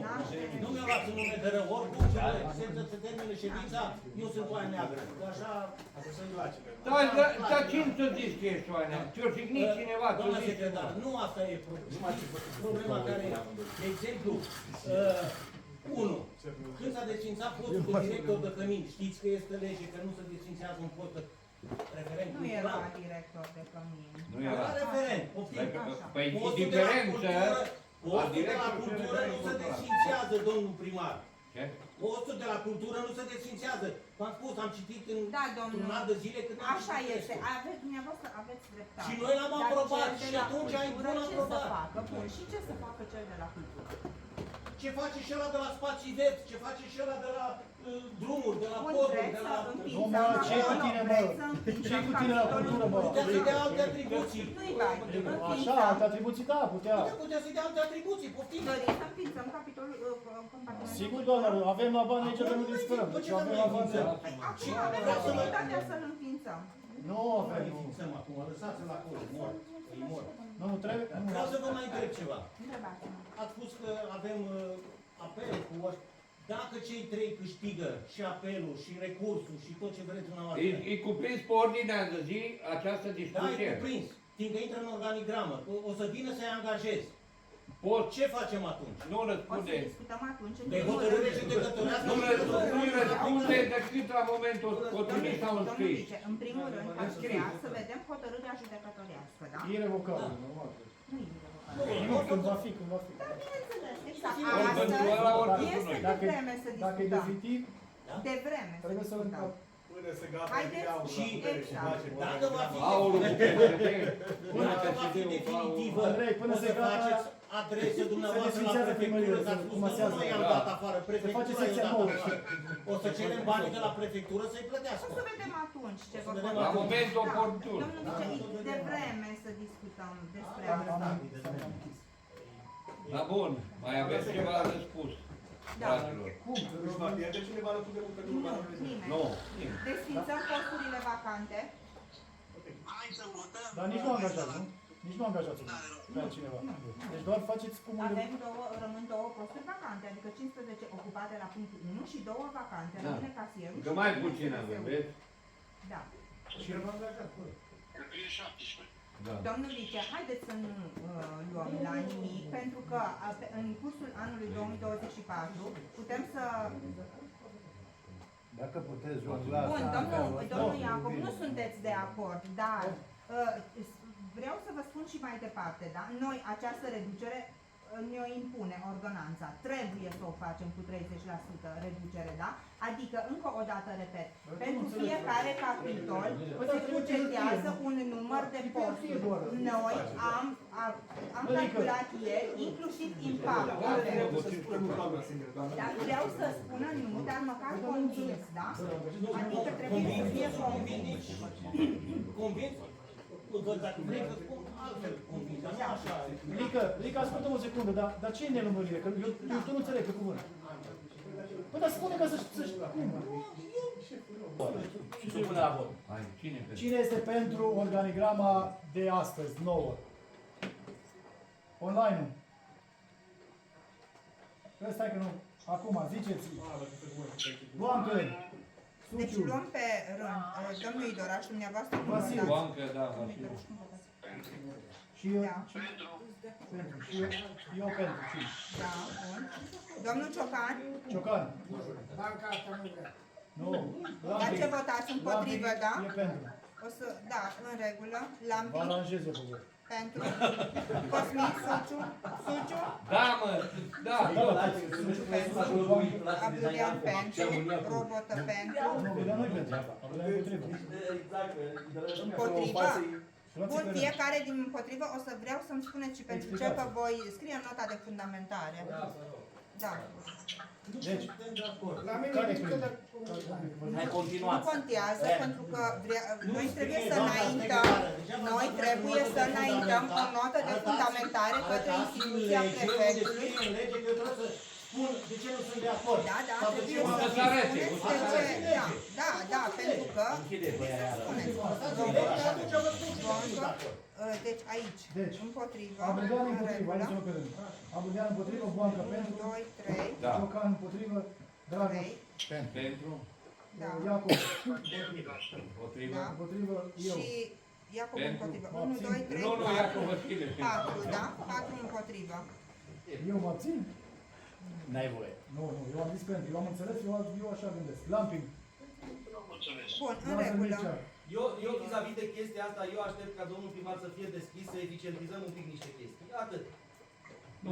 naștere. Nu mi-o luați în nume de rău, oricum se termină ședința, eu sunt oaia neagră. Așa, să-i place. Dar cine să zici că ești oaia neagră? Ți-o jignit cineva? Doamna secretar, nu asta e problema care e. De exemplu, 1. Când s-a desfințat postul de director de cămin, știți că este lege că nu se desfințează un post de referent Nu era director de cămin. Nu era. referent, poftim. Păi Postul de la cultură nu se desfințează, domnul primar. Ce? Postul de la cultură nu se desfințează. V-am spus, am citit în un an de zile când am Așa citit este, textul. dumneavoastră aveți dreptate. Și noi l-am aprobat Dar cel și de la atunci ai cultură bun ce aprobat. să facă? Bun, și ce să facă cel de la cultură? Ce face și ăla de la spații verzi, ce face și ăla de la drumuri, de la Bun, poduri, vreți de să la... înființăm ce cu tine, mă? Ce cu tine la cultură, mă? Putea să-i dea alte atribuții. Nu-i bani, Așa, alte atribuții, da, putea. Putea să-i dea alte atribuții, poftim. Doriți să înființăm capitolul compartimentul. Sigur, doamnă, avem la bani aici de nu disperăm. Păi ce Deci avem să la bani de... Păi acum avem posibilitatea să-l înființăm. Nu avem. Înființăm acum, lăsați-l acolo, mor. Îi mor. Nu, trebuie. Vreau să vă mai întreb ceva. Întrebați-mă. Ați spus că avem apel cu dacă cei 3 câștigă și apelul, și recursul, și tot ce vreți dumneavoastră. E cuprins pe ordinea de zi această Da, e discuție? cuprins. Fiindcă intră în organigramă. O să vină să-i angajezi. Pot. Ce facem atunci? Nu O să răspunde. discutăm atunci. De hotărâre judecătorească? Nu răspunde decât la momentul potrivit sau înscris. În primul rând, aș vrea să vedem hotărârea judecătorească, da? Irrevocabil, normal. Nu e irrevocabil. Nu, când va fi, când va fi. Dar bineînțeles, exact. Eventual, Astăzi este de vreme să Dacă e discutăm. definitiv, De vreme să trebuie să-l discutăm. încap. Până se gata, Haideți Și exact. dacă va fi Aolul, dacă va fi definitivă, Andrei, până o se să gata, faceți adresă dumneavoastră la desfințează prefectură, primăria, că ați spus se că masează. noi am dat afară, face prefectura secția i-a dat nouă. afară. O să cerem banii de la prefectură să-i O plătească. să vedem atunci ce O să vă vedem pot- la momentul Da, oportun. Domnul vice, e de vreme să discutăm despre Am asta. închis. Da, bun, mai aveți ceva de spus, Da. dragilor. Cum? Își va pierde cineva locul de muncă, nu va rămâne. Nimeni. Nu. Desfințăm posturile vacante. Hai să votăm. Dar nici nu angajați, nu? Nici nu angajați pe altcineva. Deci doar faceți cum Rămân două posturi vacante, adică 15 ocupate la punctul 1 și 2 vacante. Da. Rămâne casierul. Că și mai rămâne puțin avem, SSU. vezi? Da. Și rămân angajat. Cred că e 17. Da. Domnul Lice, haideți să nu luăm la nimic, pentru că în cursul anului 2024 putem să... Dacă puteți jongla... Bun, domnul Iacob, nu sunteți de acord, dar vreau să vă spun și mai departe, da? Noi această reducere ne-o impune ordonanța. Trebuie să o facem cu 30% reducere, da? Adică, încă o dată, repet, pentru fiecare capitol se bugetează un număr de posturi. Noi am calculat ieri, inclusiv impactul. Dar vreau să spună nu, dar măcar convins, da? Adică trebuie să fie convins. Convins? Dacă vrei să spun altfel convins, dar nu așa. Lica, ascultă-mă o secundă, dar ce e nelămurire? Că eu tu nu înțeleg pe cuvânt. Păi, dar spune ca să-și... Și supune la vot. Cine este pentru organigrama de astăzi, nouă? Online-ul. Stai că nu. Acum, ziceți. Boancă. Deci luăm pe rând. Domnul Idoraș, dumneavoastră cum Vasile. votați? Bancă, da, Vasile. Și eu, Da. pentru. Și eu pentru. Și. Da, bun. Domnul Ciocan, Ciocan. Banca asta nu vrea. Nu. la ce votați împotrivă, da? E pentru. O să, da, în regulă. Vă Lampi, aranjez eu pe voi. pentru. Cosmin, Suciu, Da, mă, da. Suciu pentru. Abdurian pentru. Robotă pentru. Nu, dar nu-i pentru. Dar e împotrivă. Împotrivă. Luați Bun, pe rând. fiecare din împotrivă o să vreau să-mi spuneți și pentru ce, că voi scrie în nota de fundamentare. Da. Deci, La mine care nici că crede? Hai, Nu continuați. contează pentru că noi trebuie să înaintăm, o notă de fundamentare către instituția prefectului. În lege că eu trebuie să spun de ce nu sunt de acord. Da, da, Sau de trebuie ce să mă spuneți de ce. Da, pentru că Închide, băi, aia. spuneți. Atunci vă spun și nu sunt de acord. Deci aici, Deci, împotrivă, Abrudean în împotrivă, regulă. haideți-mă pe rând. Abrudean împotrivă, Boancă 1, pentru. 2, 3, Da. Ciocan împotrivă, Dragoș 3, Pentru? da. Iacob Potrivă? Da. împotrivă, eu. Și Iacob Pentru. împotrivă. 1, 2, 3, Nu, nu, 4. Iacob, Vasile. 4, da? 4 împotrivă. Eu mă abțin? N-ai voie. Nu, eu am zis pentru, eu am înțeles, eu așa gândesc. Lamping, Bun, în Lasă regulă. Mircea. Eu vis-a-vis de chestia asta, eu aștept ca domnul primar să fie deschis, să eficientizăm un pic niște chestii. Atât.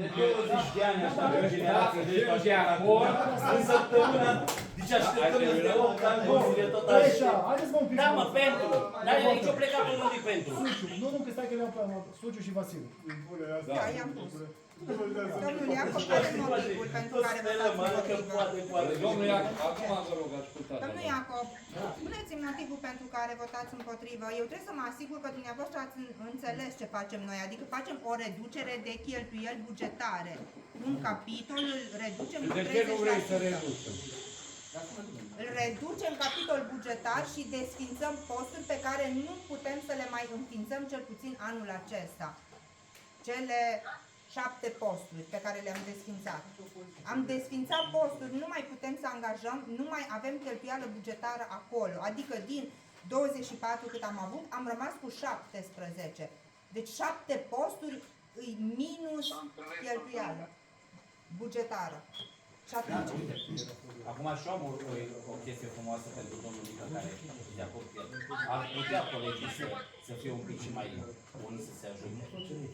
De 20 de ani așa, de o generație, de Sunt de acord. în săptămâna, deci așteptăm de 8 ani, zile tot Așa, așa. haideți mă un pic. Da, mă, pentru. Dar e nicio plecat pe unul pentru. Suciu, nu, că stai că le-am pe Suciu și Vasile. Da, i-am pus. Domnul Iacob, care e motivul pentru care votați împotrivă? Domnul Iacob, acum vă rog, ascultați. Domnul Iacob, spuneți-mi motivul pentru care votați împotrivă. Eu trebuie să mă asigur că dumneavoastră ați înțeles ce facem noi, adică facem o reducere de cheltuieli bugetare. Un capitol îl reducem cu De ce nu vrei să 30%. reducem? Îl reducem capitol bugetar și desfințăm posturi pe care nu putem să le mai înființăm cel puțin anul acesta. Cele 7 posturi pe care le-am desfințat. Am desfințat posturi, nu mai putem să angajăm, nu mai avem cheltuială bugetară acolo. Adică din 24 cât am avut, am rămas cu 17. Deci 7 posturi îi minus cheltuială bugetară. Și atunci, Acum și am o chestie frumoasă pentru domnul Nică, care e de acord cu el. Ar putea colegii să fie un pic și mai buni, să se ajute.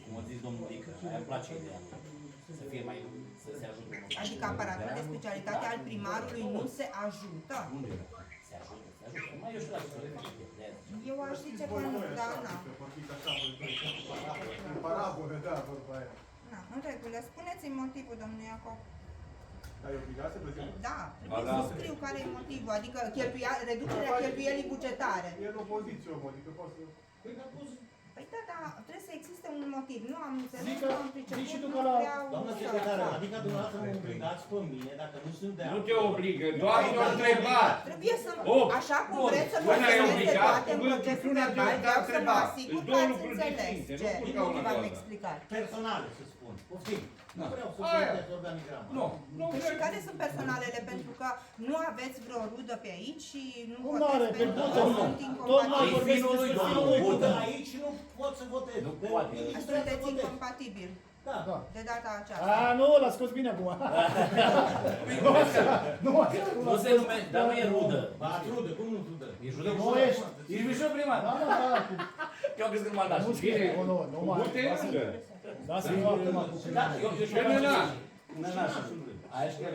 Cum a zis domnul Nică, aia îmi place ideea. Să fie mai, să se ajute. adică aparatul de specialitate al primarului nu se ajută. Unde? Se ajută, se ajută. Mai eu știu la ce să le Eu aș zice că nu, da, na. Parabolă, da, vorba aia. Na, în regulă. Spuneți-mi motivul, domnul Iacob. Dar e obligat să plătim? Da, trebuie să scriu care e motivul, adică reducerea cheltuielii bugetare. E în opoziție, om, adică poate să... Păi da, da, trebuie să existe un motiv. Nu am înțeles, Zic nu că- am priceput, zici și tu nu că la- vreau Doamnă să secretară, fac. adică dumneavoastră mă obligați pe mine, dacă nu sunt de Nu acord. te obligă, doar te-o întrebat. Trebuie să, Opt. așa cum Bun. vreți să Până ai menționeze obligat, toate în cuvântul procesul sună verbal, de vreau să mă întrebat. asigur Sunt că două ați lucruri înțeles distincte, nu ce pur ca una v-am ca alta. explicat. Personale, să spun. Poftim. Nu vreau să Aia. votez organigrama. Nu, nu Și vrem. care sunt personalele? Pentru că nu aveți vreo rudă pe aici și nu Cum votați n-are? pentru Pe că tot sunt Tot mai incompatibili. vorbesc finul lui despre Domnul finul lui Budă. Budă. Aici nu pot să votez. Nu poate. Sunteți incompatibili Da. Da. de data aceasta. A, nu, l-a scos bine acum. Nu, Nu se numește, dar nu e rudă. Ba, rudă, cum nu rudă? E judec. Nu ești. Ești mișto primar. Da, da, cu... Eu am crezut că m-a dat. Nu scrie, nu, nu mai. Da, să nu acum cu Da, eu primul. știu că n-aș. N-aș. Aia și că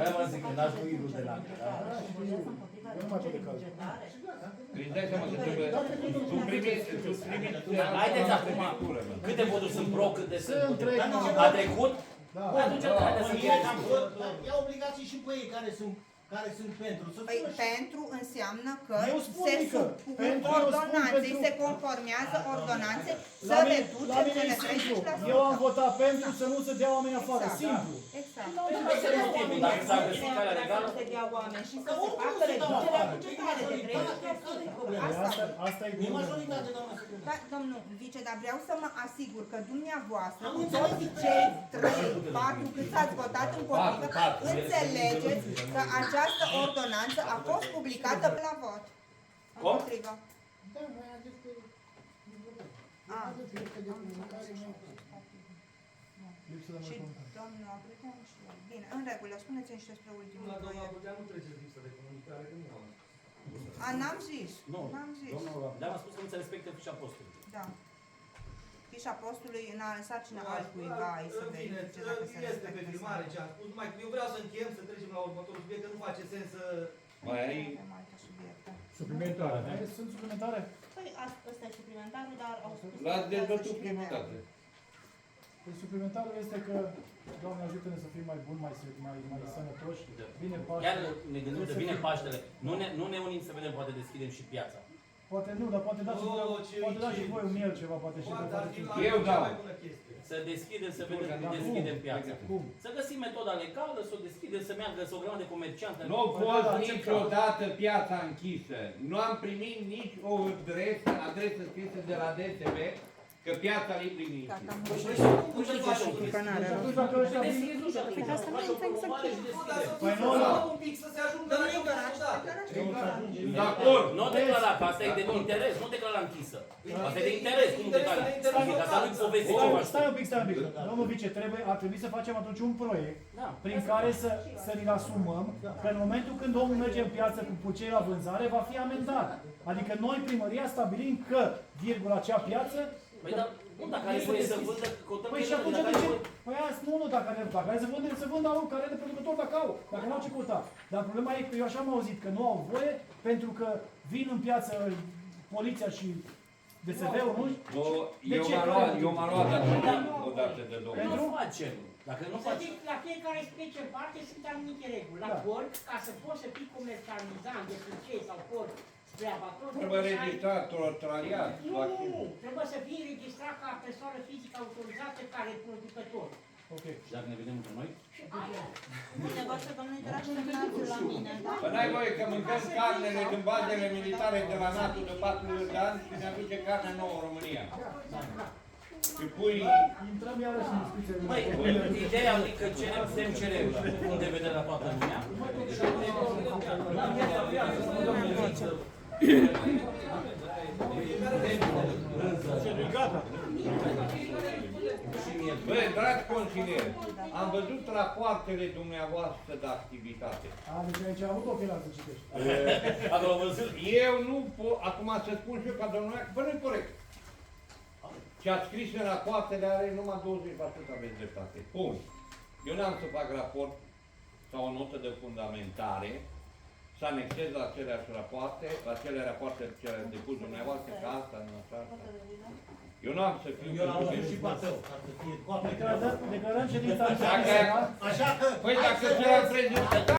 aia vă zic că n-aș cu Iru de la. Eu nu mai pot de cald. Îți dai seama că trebuie tu primiți Haideți acum, câte voturi sunt pro, câte sunt Sunt trei. împotriva? A trecut? Da. Atunci haideți să Ia fie. ia obligații și pe ei care sunt pentru. Să Păi spună și- pentru înseamnă că Eu spun, se mică, supun pentru, eu spun ordonanței, pentru- se conformează ordonanțe să La mine reducem e cele simplu. 30%. Eu am votat pentru să nu se dea oamenii afară. Exact. Simplu. Exact. Dacă s-a găsit calea legală, să dea oameni și să Că se oricum facă se dau reducerea afară. bugetară de 30%. Asta. Asta e E problema. majoritate, doamna secretar. Da, domnul vice, dar vreau să mă asigur că dumneavoastră, Am cu înțeles. toți cei 3, 4 câți ați votat împotrivă, înțelegeți că această ordonanță a fost publicată la vot. Cum? Împotrivă. Da, noi am zis că... Ah. Lipsă de Și mai comentarii. domnul Abrican și el. Bine, în regulă, spuneți-mi și despre ultimul proiect. nu treceți lipsă de comunicare, că nu am. A, n-am zis. Nu, N-am zis. dar am spus că nu se respectă fișa postului. Da. Fișa postului în sarcina altcuiva ai să În fine, verifice dacă se este pe respectă. filmare ce am spus, numai că eu vreau să încheiem, să trecem la următorul subiect, că nu face sens să... mai ai Avem alte subiecte. Suplimentare. Sunt suplimentare? Păi ăsta e suplimentarul, dar au spus la că dezbătut și prima TVA. dată. Păi suplimentarul este că, Doamne ajută-ne să fim mai buni, mai sănătoși. Vine Chiar Paște. ne gândim că vine Paștele. Nu ne unim să vedem, poate deschidem și piața. Poate nu, dar poate dați poate dați și voi un miel ceva, poate și Poate ar fi la Eu cea dau. mai bună chestie. Să deschidem, să vedem Dar cum cum? deschidem piața. Cum? Să găsim metoda legală, să o deschidem, să meargă, să o grămadă de comercianți. Nu a fost niciodată piața închisă. Nu am primit nici o adresă scrisă de la DSB că piața Libri e închisă. Cum să facem? Și atunci dacă ăștia vin... Deschizi ușa, atunci faci o promovare și Nu, dar deschide. să Păi nu, nu, da. un pic să se ajungă la Domnul Igor, da. De acord. Nu declara, că asta e de interes, nu declara închisă. Asta e de interes, cum declara. Adică asta nu-i povesti ceva. Stai un pic, stai un pic. Domnul vice, ar trebui să facem atunci un proiect Da. prin care să ni-l asumăm că în momentul când omul merge în piață cu cei la vânzare, va fi amendat. Adică noi, primăria, stabilim că, virgula, acea piață... Păi dar, nu, dacă are voie să vândă, căutăm Păi și atunci de ce? Păi aia, nu, dacă are să vândă au, care are de producător dacă au, dacă nu au ce căuta. Dar problema e că eu așa am auzit, că nu au voie pentru că vin în piață poliția și DSV-ul, nu? Nu, De eu ce? m-am luat odată de domnul. Nu facem. Dacă nu Să facem. zic, la fiecare specie în parte sunt anumite reguli. La Da. porc, ca să poți să fii comercializant de purcei sau porc spre abator, Trebuie să ai- registrat traliat. Nu, trebuie să fii înregistrat ca persoană fizică autorizată care producător. Ok. Și dacă ne vedem între noi? Bine, vă să domnul Igor semnați la mine, da? Păi n-ai voie că mâncăm carnele din bazele militare de la NATO de 4 de ani și ne aduce carne nouă în România. Și pui... Intrăm iarăși în discuție. Măi, ideea e că cerem, suntem cerem, punct de vedere la toată lumea. Băi, dragi consilieri, am văzut rapoartele dumneavoastră de activitate. A, deci aici am avut ochelari să citești. Acolo am văzut. Eu nu pot, acum să spun și eu ca domnul, bă, nu-i corect. Ce ați scris în rapoartele are numai 20% aveți dreptate. Bun. Eu n-am să fac raport sau o notă de fundamentare să anexez la aceleași rapoarte, la cele rapoarte ce le-ați depus dumneavoastră, ca asta, în așa. Eu n-am să fiu... Eu l-am văzut și pe tău, ca să fie coapă. Declarăm ședința Dacă- Așa că... Păi dacă ți-l prezint